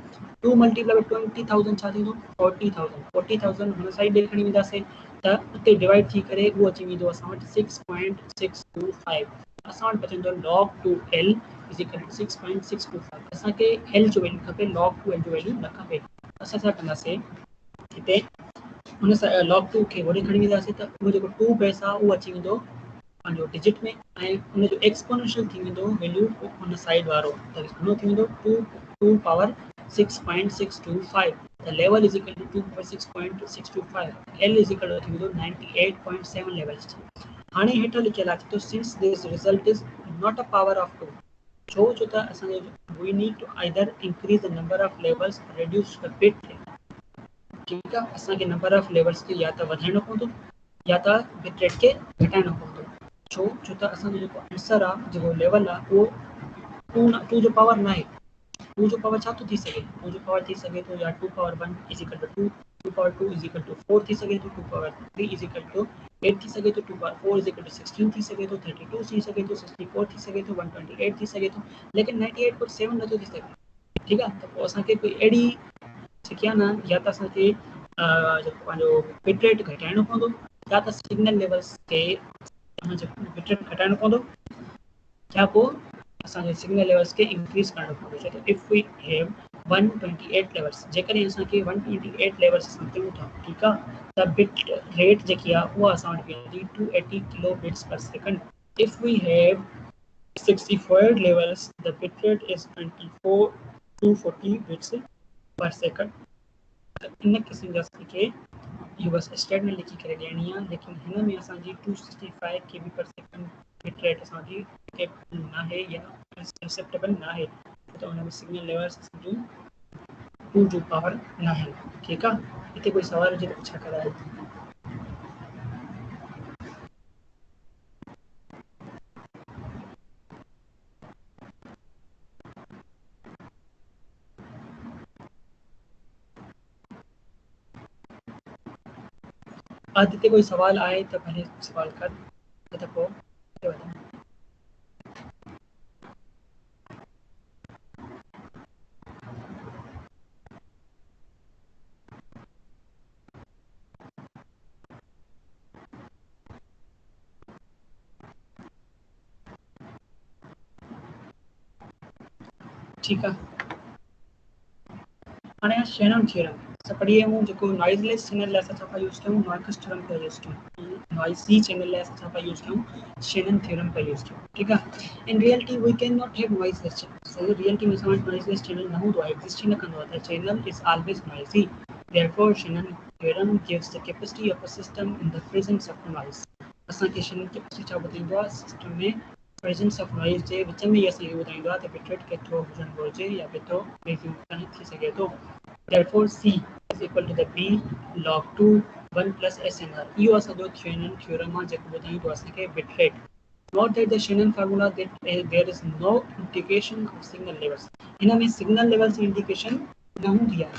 2 मल्टीप्लाई बाय 20,000 छा थींदो 40,000 हुन साइड ते खणी वेंदासीं त उते डिवाइड थी करे उहो अची वेंदो असां वटि 6.625 असां वटि बचंदो log 2l is equal to 6.625 असांखे एल जो वैल्यू खपे log 2l जो वैल्यू न खपे असां छा कंदासीं हिते उन log 2 खे वरी खणी वेंदासीं त उहो जेको 2 बेस आहे उहो अची वेंदो पंहिंजो डिजिट में ऐं उन जो एक्सपोनेंशियल थी वेंदो वैल्यू उन साइड वारो त घणो थी वेंदो 2 power 6.625 the level is equal to 2 power 6.625 L is equal to थी वेंदो 98.7 लेवल्स हाणे हेठि लिखियल आहे तो since this result is not a power of 2 छो त असांखे we need to either increase the number of levels or reduce the bit rate ठीक है असांखे नंबर ऑफ लेवल्स खे या त वधाइणो पवंदो या त बिट रेट खे घटाइणो पवंदो छो त असांजो जेको आंसर आहे जेको लेवल आहे उहो 2 जो पावर न आहे 2 जो पावर छा थो थी सघे 2 जो पावर थी सघे थो या 2 power 1 is equal to 2 power 2 is equal to 4 थी सघे थो 2 पावर 3 इज इक्वल टू 8 थी सघे थो 2 पावर 4 इज इक्वल टू 16 थी सघे थो 32 थी सघे थो 64 थी सघे थो 128 थी सघे थो लेकिन 98.7 नथो थी सघे ठीकु आहे त पोइ असांखे कोई अहिड़ी सिखिया न या त असांखे जेको पंहिंजो बिट रेट घटाइणो पवंदो या त सिग्नल लेवल्स खे बिट रेट घटाइणो पवंदो या पोइ असांजे सिग्नल लेवल्स खे इंक्रीज़ करणो पवंदो छो त इफ वी हैव 128 लेवल्स जेकॾहिं असांखे 128 लेवल्स असां कयूं था ठीकु आहे त बिट रेट जेकी आहे उहा असां वटि वेंदी 280 kilo bits per second if we have 64 levels the bit rate is 240 bits per second इन क़िस्म जा असांखे इहो बसि स्टेट में लिखी करे ॾियणी आहे लेकिन हिन में असांजी 265 kb पर सेकंड बिट रेट असांजी केपेबल न आहे या एक्सेप्टेबल न आहे त उन में सिग्नल लेवल्स असांजूं 2 जो पावर न आहे ठीकु आहे हिते कोई सवाल हुजे त पुछा कराए हिते कोई सवाल आहे त भले सवाल कर न त पोइ अॻिते वधूं ठीकु आहे हाणे शैनन थ्योरम असां पढ़ी आहियूं जेको नॉइज़लेस चैनल लाइ असां छा पिया यूज़ कयूं मार्कस थ्योरम पिया यूज़ कयूं नॉइज़ी चैनल लाइ असां छा पिया यूज़ कयूं शैनन थ्योरम पिया यूज़ कयूं ठीकु आहे in reality we can not have noiseless channel so reality में असां वटि नॉइज़लेस चैनल न हूंदो आहे एग्ज़िस्ट न कंदो आहे त channel is always noisy therefore Shannon theorem gives the capacity of a system in the presence of noise असांखे शैनन कैपेसिटी छा ॿुधाईंदो आहे सिस्टम में प्रेजेंस ऑफ नॉइज़ जे विच में असांखे ॿुधाईंदो आहे त बिट रेट केतिरो हुजणु घुरिजे या केतिरो थी सघे थो therefore C is equal to the B log 2 1 plus SNR. इहो असांजो शेनन थ्योरम आहे जेको ॿुधायूं थो असांखे bit rate. Note that the Shannon formula that there is no indication of signal levels. In signal levels indication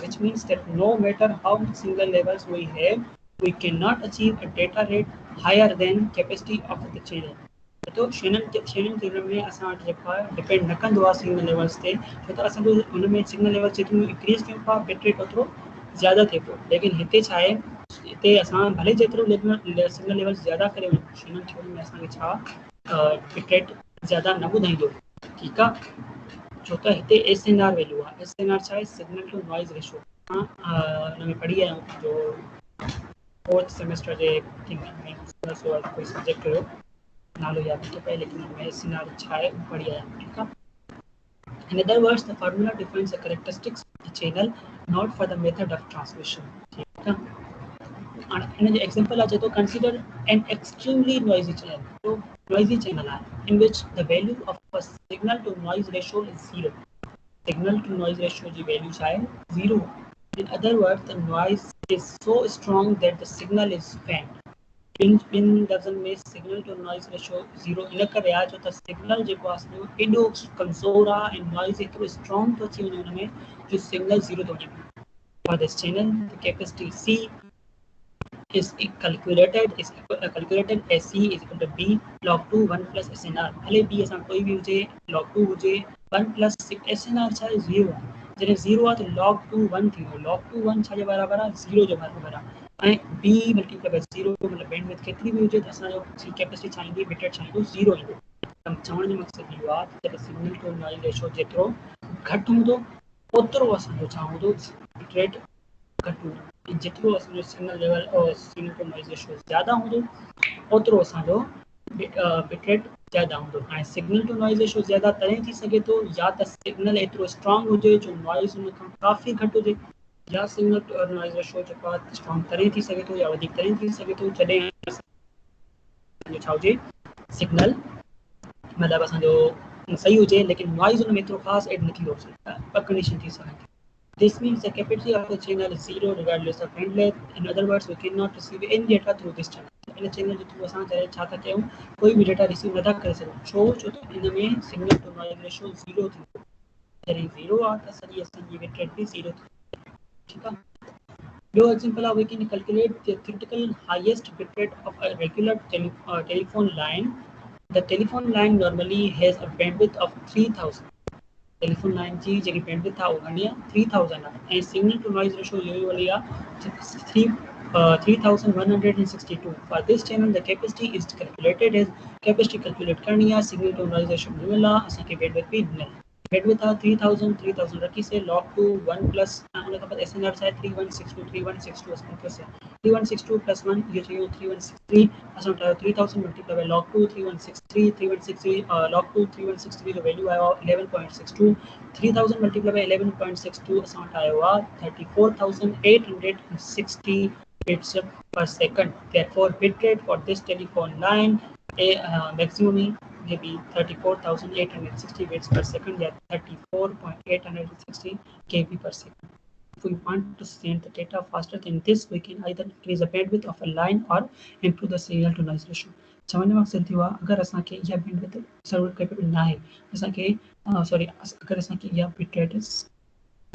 which means that no matter how much signal levels we have, we cannot achieve a data rate higher than capacity of the channel. तो Shannon theorem में असां वटि जेको आहे डिपेंड न कंदो आहे सिग्नल लेवल्स ते, छो त असांजो हुन में सिग्नल लेवल जेतिरो इंक्रीज कयूं था बिट रेट ओतिरो ज़्यादा थिए पियो, लेकिन हिते छा आहे, हिते असां भले जेतिरो सिग्नल लेवल्स ज़्यादा करे वञूं, Shannon theorem में असांखे छा बिट रेट ज़्यादा न ॿुधाईंदो, ठीकु आहे, छो त हिते SNR वैल्यू आहे. SNR छा आहे, सिग्नल टू नॉइज़ रेशो. हुन में पढ़ी आहियूं जो 4th सेमेस्टर जे थिंक में कोई सब्जेक्ट हुयो, नालो याद नथो पए, लेकिन हुन में SNR छा आहे पढ़ी आहियां, ठीकु आहे. In other words, the formula defines the characteristics of the channel, not for the method of transmission. ठीक है. And an example आहे तो consider an extremely noisy channel. So noisy channel आहे in which the value of a signal to noise ratio is 0. Signal to noise ratio ji value छा आहे 0. In other words, the noise is so strong that the signal is faint. Pin dozen में सिग्नल टू नॉइज़ रेशो 0 इन करे आहे छो त सिग्नल जेको आहे असांजो एॾो कमज़ोर आहे ऐं नॉइज़ एतिरो स्ट्रॉन्ग थो अची वञे हुन में जो सिग्नल 0 थो वञे. For this channel the capacity C is calculated as C is equal to B log 2 1 plus SNR. भले B असां कोई बि हुजे, log 2 हुजे 1 plus SNR छा आहे 0 आहे. जॾहिं 0 आहे त log 2 1 थींदो. log 2 1 छा जे बराबरि आहे 0 जे बराबरि आहे. ऐं B मल्टीप्लाई बाय 0 मतलब बैंडविड्थ केतिरी बि हुजे त असांजो कैपेसिटी छा ईंदी, बिट रेट छा ईंदो 0 ईंदो. चवण जो मक़सदु इहो आहे त सिग्नल टू नॉइज़ रेशो जेतिरो घटि हूंदो ओतिरो असांजो छा हूंदो बिट रेट घटि हूंदो. जेतिरो असांजो सिग्नल लेवल और सिग्नल टू नॉइज़ रेशो ज़्यादा हूंदो ओतिरो असांजो बिट रेट ज़्यादा हूंदो. ऐं सिग्नल टू नॉइज़ रेशो ज़्यादा तॾहिं थी सघे थो या त सिग्नल एतिरो स्ट्रॉन्ग हुजे जो नॉइज़ हुन खां काफ़ी घटि हुजे, या सिग्नल टू नॉइज़ रेशो जेको आहे स्ट्रॉन्ग तॾहिं थी सघे थो या वधीक तॾहिं थी सघे थो जॾहिं छा हुजे सिग्नल मतिलबु असांजो सही हुजे लेकिन नॉइज़ हुन में एतिरो ख़ासि एड न थींदो हुजे. ॿ कंडीशन थी सघनि थी. This means the capacity of the channel is 0 regardless of bandwidth. In other words, we cannot receive any data through this channel. In channel J through असां चाहे छा था कयूं, कोई बि डेटा रिसीव नथा करे सघूं. छो त इन में सिग्नल टू नॉइज़ रेशो 0 थींदो. जॾहिं 0 आहे त सॼी असांजी बिट रेट बि 0 थींदी. ठीकु आहे. ॿियो एग्जांपल आहे, we can calculate the theoretical highest bit rate of a regular telephone line. The telephone line normally has a bandwidth of 3000. Telephone line जी जेकी बैंडविड्थ आहे उहा घणी आहे 3000 आहे ऐं सिग्नल टू नॉइज़ रेशो इहो वाली आहे 3162. For this channel the capacity is calculated as capacity calculate करनी आहे, सिग्नल टू नॉइज़ रेशो ॾिनल आहे, असांखे बैंडविड्थ बि ॾिनल आहे. बैंडविड्थ आहे 3000 रखी से log 2 1 प्लस हुन खां पोइ SNR छा आहे 3162 असां प्लस 3162 प्लस 1 इहो थी वियो 3163. असां ठाहियो 3000 मल्टीप्लाई बाय log 2 3163 log 2 3163 जो वैल्यू आयो 11.62. 3000 मल्टीप्लाई बाय 11.62 असां ठाहियो आहे 34,860 bits per second. Therefore bit rate for this telephone line maximum may be 34,860 bits per second, या 34.860 kb per second. If we want to send the data faster than this, we can either increase the bandwidth of a line or improve the signal to noise ratio. चवण जो मक़सदु थियो आहे अगरि असांखे इहा बैंडविड्थ सर्वर केपेबल न आहे, असांखे अगरि असांखे इहा बिट रेट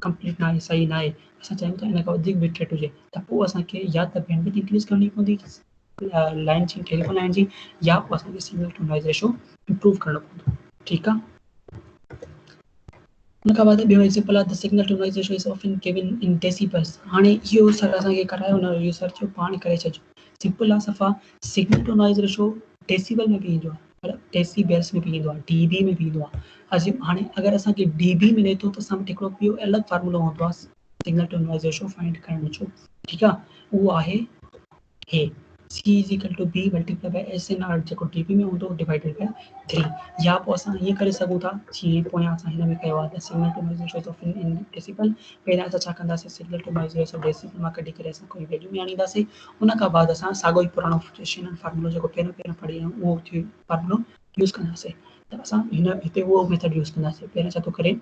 कंप्लीट न आहे, सही न आहे, असां चाहियूं था इन खां वधीक बिट रेट हुजे त पोइ असांखे या त बैंडविड्थ इंक्रीज करणी पवंदी लाइन जी टेलीफोन लाइन जी, या पोइ असांखे signal to noise ratio improve करणो पवंदो. ठीकु आहे. हुन खां बाद ॿियो एग्जांपल आहे the signal to noise ratio is often given in decibels. हाणे इहो सर असांखे करायो न, इहो सर्च पाण करे छॾियो. सिंपल आहे सफ़ा. Signal to noise ratio decibel में बि ईंदो आहे, मतिलबु डेसिबल्स में बि ईंदो आहे, डीबी में बि ईंदो आहे. हाणे अगरि असांखे डीबी मिले थो त असां वटि हिकिड़ो ॿियो अलॻि फार्मूलो हूंदो आहे signal to noise ratio find करण जो. ठीकु आहे. उहो आहे हे C is equal to B multiplied by SNR जेको DB में हूंदो डिवाइडेड बाय 3. या पोइ असां ईअं करे सघूं था जीअं पोयां असां हिन में कयो आहे त signal to noise ratio of in decibel. पहिरियां असां छा कंदासीं, signal to noise ratio decibel मां कढी करे असां कोई वैल्यू में आणींदासीं. उन खां बाद असां साॻियो ई पुराणो शेनन फार्मूलो जेको पहिरियों पढ़ी आहियूं उहो फार्मूलो यूज़ कंदासीं. त असां हिते उहो मेथड यूज़ कंदासीं। पहिरियों छा थो करे,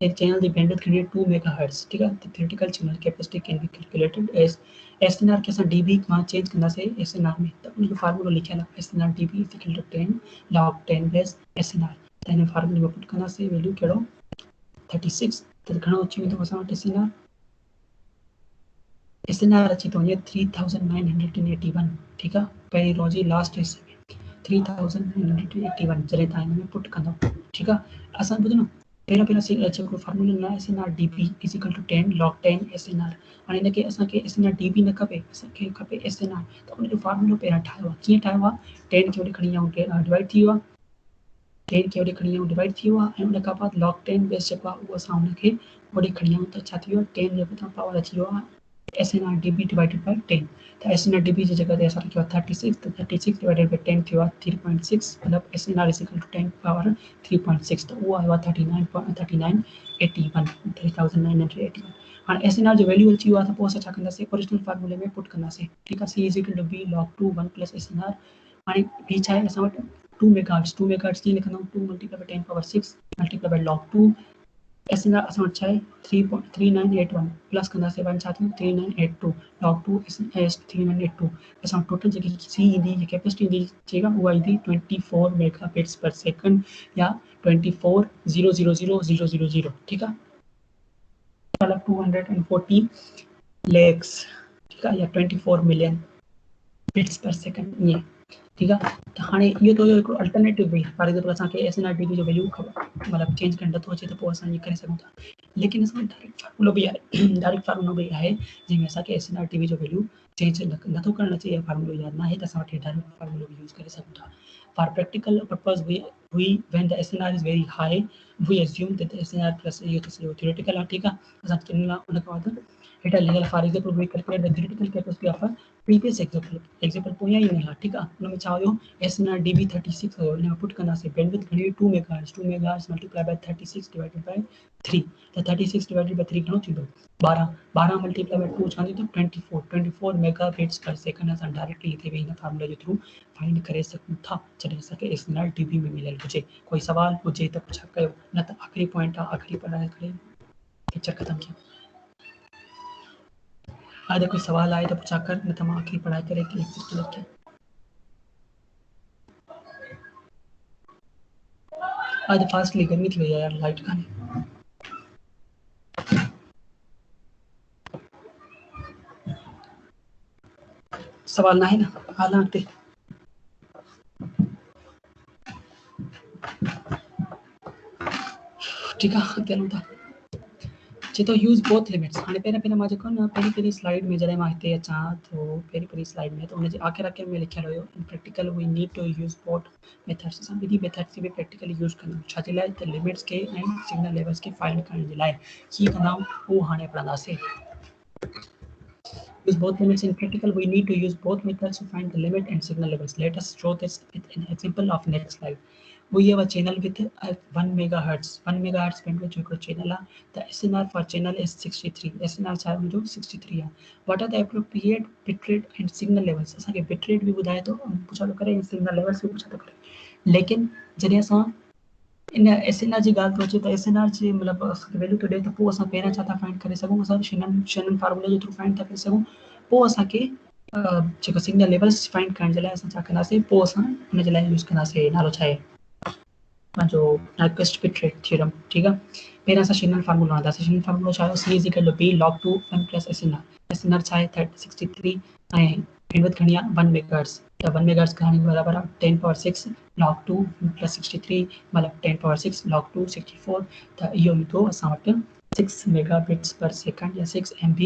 चैनल जी बैंडविड्थ खणी 2 मेगाहर्ट्ज़, ठीक आहे। त theoretical channel capacity can be calculated as SNR खे असां डीबी मां चेंज कंदासीं एसएनआर में, त उनजो फार्मूलो लिखियल आहे SNR dB is equal to 10 log 10 base SNR. त हिन फार्मूले में पुट कंदासीं वैल्यू कहिड़ो 36। त घणो अची वेंदो असां वटि एसएनआर, एसएनआर अची थो वञे 3981, ठीकु आहे। पहिरीं रो जी लास्ट हिस्से में 3981 जॾहिं तव्हां हिन में पुट कंदव, ठीकु आहे। असां ॿुधो न, पहिरियों जेको फार्मूलो न SNR dB is equal to 10 log 10 SNR. हाणे हिनखे असांखे एसएनआर डीबी न खपे, असांखे खपे एसएनआर। त उनजो फार्मूलो पहिरियों ठाहियो आहे। कीअं ठाहियो आहे, 10 खे होॾे खणी आऊं डिवाइड थी वियो आहे, 10 खे होॾे खणी आऊं डिवाइड थी वियो आहे, ऐं उन खां बाद log 10 बेस जेको आहे उहो असां हुनखे होॾे खणी आऊं, त छा थी वियो, 10 जे मथां पावर अची वियो आहे एसएनआर डीबी डिवाइडेड बाय 10। त एसएनआर डीबी जी जगह ते असां लिखियो आहे 36, त 36 डिवाइडेड बाय 10 थियो आहे 3.6, मतलब SNR is equal to 10 power 3.6। त उहो आयो आहे 3981, 3981। हाणे एसएनआर जो वैल्यू अची वियो आहे, त पोइ असां छा कंदासीं, ओरिजिनल फार्मूले में पुट कंदासीं, ठीकु आहे। C is equal to b log 2 1 plus SNR. हाणे बी छा आहे असां वटि 2 मेगाहर्ट्ज़, 2 मेगाहर्ट्ज़ कीअं लिखंदा, 2 multiply bye 10 power 6 multiply by log 2 SNR असां वटि छा आहे 3981 प्लस कंदासीं 1 छा थींदो 3982 log 2 एस 3982। असां टोटल जेकी सी ईंदी कैपेसिटी ईंदी ठीकु आहे, उहा ईंदी 24 मेगाबिट्स पर सेकंड या 24,000,000, ठीकु आहे, मतलब 240 लैक्स, ठीकु आहे, या 24 मिलियन बिट्स पर सेकंड ईअं, ठीकु आहे। त हाणे इहो त हुयो हिकिड़ो अल्टरनेटिव वे। फॉर एग्जाम्पल असांखे एसएनआर डीबी जो वैल्यू मतिलबु चेंज करणु नथो अचे, त पोइ असां ईअं करे सघूं था। लेकिन असां डायरेक्ट फार्मूलो बि आहे, डायरेक्ट फार्मूलो बि आहे जंहिंमें असांखे एसएनआर डीबी जो वैल्यू चेंज नथो करणु अचे या फार्मूलो यादि न आहे, त असां वटि डायरेक्ट फार्मूलो बि यूज़ करे सघूं था। For practical purpose we when the SNR is very high we assume that the SNR plus इहो त सॼो theoretical आहे, ठीकु आहे। असां चवंदा उन खां बाद हेठा लिखियल for example we calculate the critical capacity of previous example पोयां ई हुआ, ठीकु आहे। हुन में छा हुयो एसएनआर डीबी 36 हुयो, हिन में पुट कंदासीं बैंडविड्थ घणी 2 megahertz multiply by 36 divided by 3। त 36 डिवाइडेड बाय 3 घणो थींदो 12 मल्टीप्लाई बाय 2 छा थींदो 24 मेगाबिट्स पर सेकंड। असां डायरेक्टली हिते वेही हिन फार्मूले जे थ्रू फाइंड करे सघूं था, जॾहिं असांखे एसएनआर डीबी में मिलियल हुजे। कोई सवाल हुजे त पुछा कयो, न त आख़िरी पॉइंट आहे, आख़िरी पढ़ाए करे लेक्चर ख़तमु कयूं। अगर कोई सवाल आए तो पूछा कर, न त मां आख़िरी पढ़ाए करे लेक्चर क्लियर कयां। आज फास्टली गर्मी थी वई आहे यार, लाइट कान्हे। सवाल ना है ना, हाल अॻिते ठीकु आहे, अॻिते हलूं था। चए थो यूज़ बोथ लिमिट्स। हाणे पहिरियों मां जेको न पहिरीं स्लाइड में जॾहिं मां हिते अचां थो पहिरीं स्लाइड में, त हुनजे आख़िर में लिखियल हुयो in practical we need to use both methods. असां ॿिनी मेथड्स बि प्रैक्टिकली यूज़ कंदा आहियूं, छाजे लाइ, त लिमिट्स खे ऐं सिग्नल लेवल्स खे फाइंड करण जे लाइ। कीअं कंदा आहियूं उहो हाणे पढ़ंदासीं। Use both limits in practical. We need to use both methods to find the limit and signal levels. Let us show this with an example of next slide. We have a channel with 1 megahertz. 1 megahertz bandwidth जो channel है. The SNR for channel is 63. SNR चाहे मुझे 63 है. What are the appropriate bitrate and signal levels? असां के bitrate भी बुधाए तो पूछा तो करे, signal levels भी पूछा तो करे. लेकिन जॾहिं असां इन एसएनआर जी ॻाल्हि थो अचे, त एसएनआर जी मतिलबु असांखे वैल्यू थो ॾिए, त पोइ असां पहिरियां छा था फाइंड करे सघूं, असां शेनन फार्मूले जे थ्रू फाइंड था करे सघूं। पोइ असांखे जेको सिग्नल लेवल्स फाइंड करण जे लाइ असां छा कंदासीं, पोइ असां हुन जे लाइ यूज़ कंदासीं नालो छा आहे पंहिंजो नाइक्वेस्ट बिट्रेट थ्योरम, ठीकु आहे। पहिरियां असां शेनन फार्मूलो हणंदासीं। शेनन फार्मूलो छा आहे, c is equal to b log 2 1 plus SNR छा आहे 63 ऐं बैंडविड्थ घणी आहे 1 मेगाहर्ट्ज़। त 1 मेगाहर्ट्ज़ घणी बराबरि आहे 10 पावर 6 log 2 प्लस 63 मतिलबु 10 पावर 6 log 2 64। त इहो ईंदो असां वटि 6 मेगाबिट्स पर सेकंड या 6 MB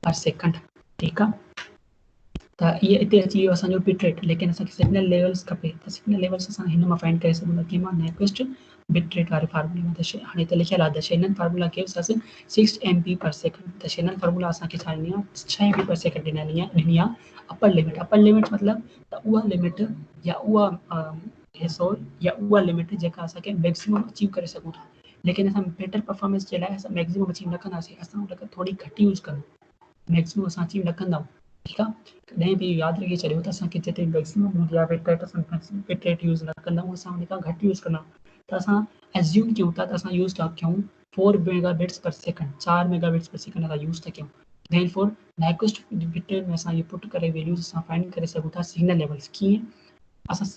पर सेकंड, ठीकु आहे। त इहे हिते अची वियो असांजो बिट्रेट, लेकिन असांखे सिग्नल लेवल्स खपे, त सिग्नल लेवल्स असां हिन मां फाइंड करे सघूं था कि मां नाइक्वेस्ट बिट्रेट वारे फार्मूले में हाणे हिते लिखियल आहे the Shannon formula gives us 6 MB पर सेकंड। त शेनन फार्मूला असांखे छा ॾिनी आहे 6 MB पर सेकंड ॾिनी आहे अपर लिमिट मतिलबु त उहा लिमिट या उहा हिसो या उहा लिमिट जेका असांखे मैक्सिमम अचीव करे सघूं था। लेकिन असां बेटर परफॉर्मेंस जे लाइ असां मैक्सिमम अचीव न कंदासीं, असां उन खां थोरी घटि यूज़ कंदा, मैक्सिमम असां अचीव न कंदा, ठीकु आहे। कॾहिं बि यादि रखी छॾियो त असांखे जिते मैक्सिमम हूंदी आहे बिट्रेट, असां बिट्रेट यूज़ न कंदा आहियूं, असां उन खां घटि यूज़ कंदा आहियूं। त असां एज्यूम कयूं था त असां यूज़ था कयूं 4 मेगाबिट्स पर सेकंड, 4 मेगाबिट्स पर सेकंड असां यूज़ था कयूं। देयरफॉर नाइक्वेस्ट बिट रेट में असां इहो पुट करे वैल्यूज़ असां फाइंड करे सघूं था सिग्नल लेवल्स कीअं असां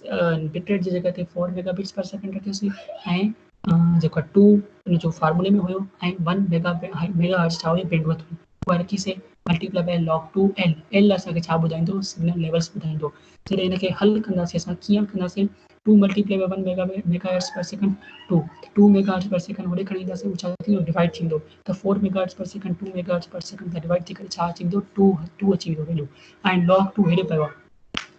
बिट रेट जी जगह ते 4 मेगाबिट्स पर सेकंड रखियोसीं ऐं जेको 2 उन जो फार्मूले में हुयो ऐं 1 मेगाहर्ट्ज़ छा हुई बैंडविड्थ हुई उहा रखीसीं multiply by log 2 l l असांखे छा ॿुधाईंदो सिग्नल लेवल्स ॿुधाईंदो। जॾहिं हिनखे हल कंदासीं असां कीअं कंदासीं 2 मल्टीप्लाई बाय 1 मेगाहर्ट्ज़ पर सेकंड 2 मेगाहर्ट्ज़ पर सेकंड होॾे खणी ईंदासीं उहो छा थींदो डिवाइड थींदो त 4 मेगाहर्ट्ज़ पर सेकंड 2 मेगाहर्ट्ज़ पर सेकंड सां डिवाइड थी करे छा अची वेंदो 2 अची वेंदो वैल्यू ऐं log 2 हेॾे पियो आहे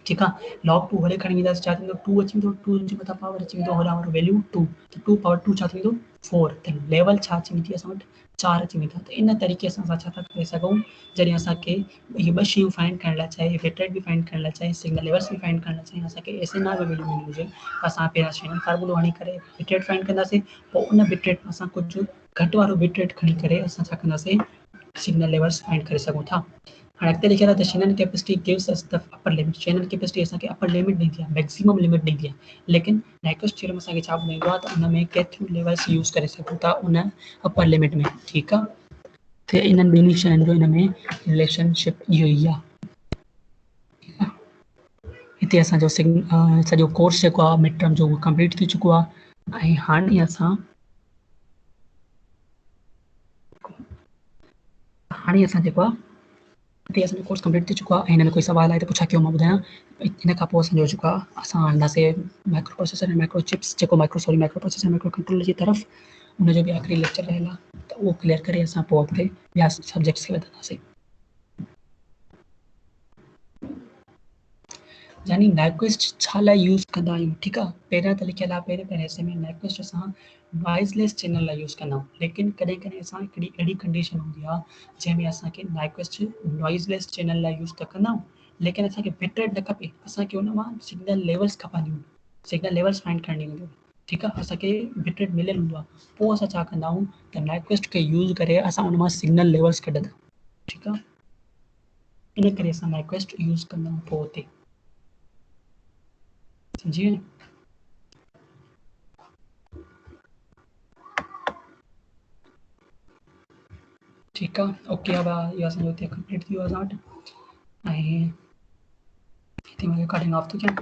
ठीकु आहे log 2 होॾे खणी ईंदासीं छा थींदो 2 अची वेंदो 2 जे मथां पावर अची वेंदो होॾां वारो वैल्यू 2 त 2 पावर 2 छा थी वेंदो 4 त लेवल छा अची वेंदी असां वटि 4 अची वेंदा त इन तरीक़े सां असां छा था करे सघूं जॾहिं असांखे इहे ॿ शयूं फाइंड करण लाइ चाहे बिट रेट बि फाइंड करण लाइ चाहे सिग्नल लेवल्स बि फाइंड करण लाइ चाहे असांखे SNR में वैल्यू मिली हुजे त असां पहिरियां शैनन फार्मूलो हणी करे बिट रेट फाइंड कंदासीं पोइ उन बिट रेट में असां कुझु घटि वारो बिट रेट खणी करे असां छा कंदासीं सिग्नल लेवल्स फाइंड करे सघूं था। हाणे अॻिते लिखियल आहे त Shannon capacity gives us the upper limit Shannon capacity असांखे अपर लिमिट ॾींदी आहे मैक्सिमम लिमिट ॾींदी आहे लेकिन नाइक्वेस्ट थ्योरम असांखे छा ॿुधाईंदो आहे त उन में केतिरियूं लेवल्स यूज़ करे सघूं था उन अपर लिमिट में ठीकु आहे त इन्हनि ॿिन्ही शयुनि जो हिन में रिलेशनशिप इहो ई आहे। हिते असांजो सॼो कोर्स जेको आहे मिड टर्म जो उहो कंप्लीट थी चुको आहे ऐं हाणे असां जेको आहे हिते असांजो कोर्स कंप्लीट थी चुको आहे ऐं हिन में कोई सवाल आहे त पुछा कयो मां ॿुधायां हिन खां पोइ असांजो जेको आहे असां हलंदासीं माइक्रो प्रोसेसर ऐं माइक्रो चिप्स जेको माइक्रो प्रोसेसर माइक्रो कंट्रोलर जी तरफ़ उनजो बि आख़िरी लेक्चर रहियल आहे त उहो क्लियर करे असां पोइ अॻिते ॿिया सब्जेक्ट्स खे वधंदासीं। यानी नाइक्वेस्ट छा लाइ यूज़ कंदा आहियूं ठीकु आहे पहिरियां त लिखियल आहे पहिरें हिसे में नाइक्वेस्ट असां नॉइज़लेस चैनल लाइ यूज़ कंदा आहियूं लेकिन कॾहिं कॾहिं असां हिकिड़ी अहिड़ी कंडीशन हूंदी आहे जंहिंमें असांखे नाइक्वेस्ट नॉइज़लेस चैनल लाइ यूज़ त कंदा आहियूं लेकिन असांखे बिट रेट न खपे असांखे हुन मां सिग्नल लेवल्स खपंदियूं सिग्नल लेवल्स फाइंड करणी हूंदियूं ठीकु आहे असांखे बिट रेट मिलियल हूंदो आहे पोइ असां छा कंदा आहियूं त नाइक्वेस्ट खे यूज़ करे असां हुन मां सिग्नल लेवल्स कढंदा आहियूं ठीकु आहे इन करे असां नाइक्वेस्ट यूज़ कंदा आहियूं पोइ हुते समझिए ठीकु आहे ओके अब इहो असांजो हिते कंप्लीट थी वियो असां वटि ऐं हिते मां रिकॉर्डिंग ऑफ थो कयां।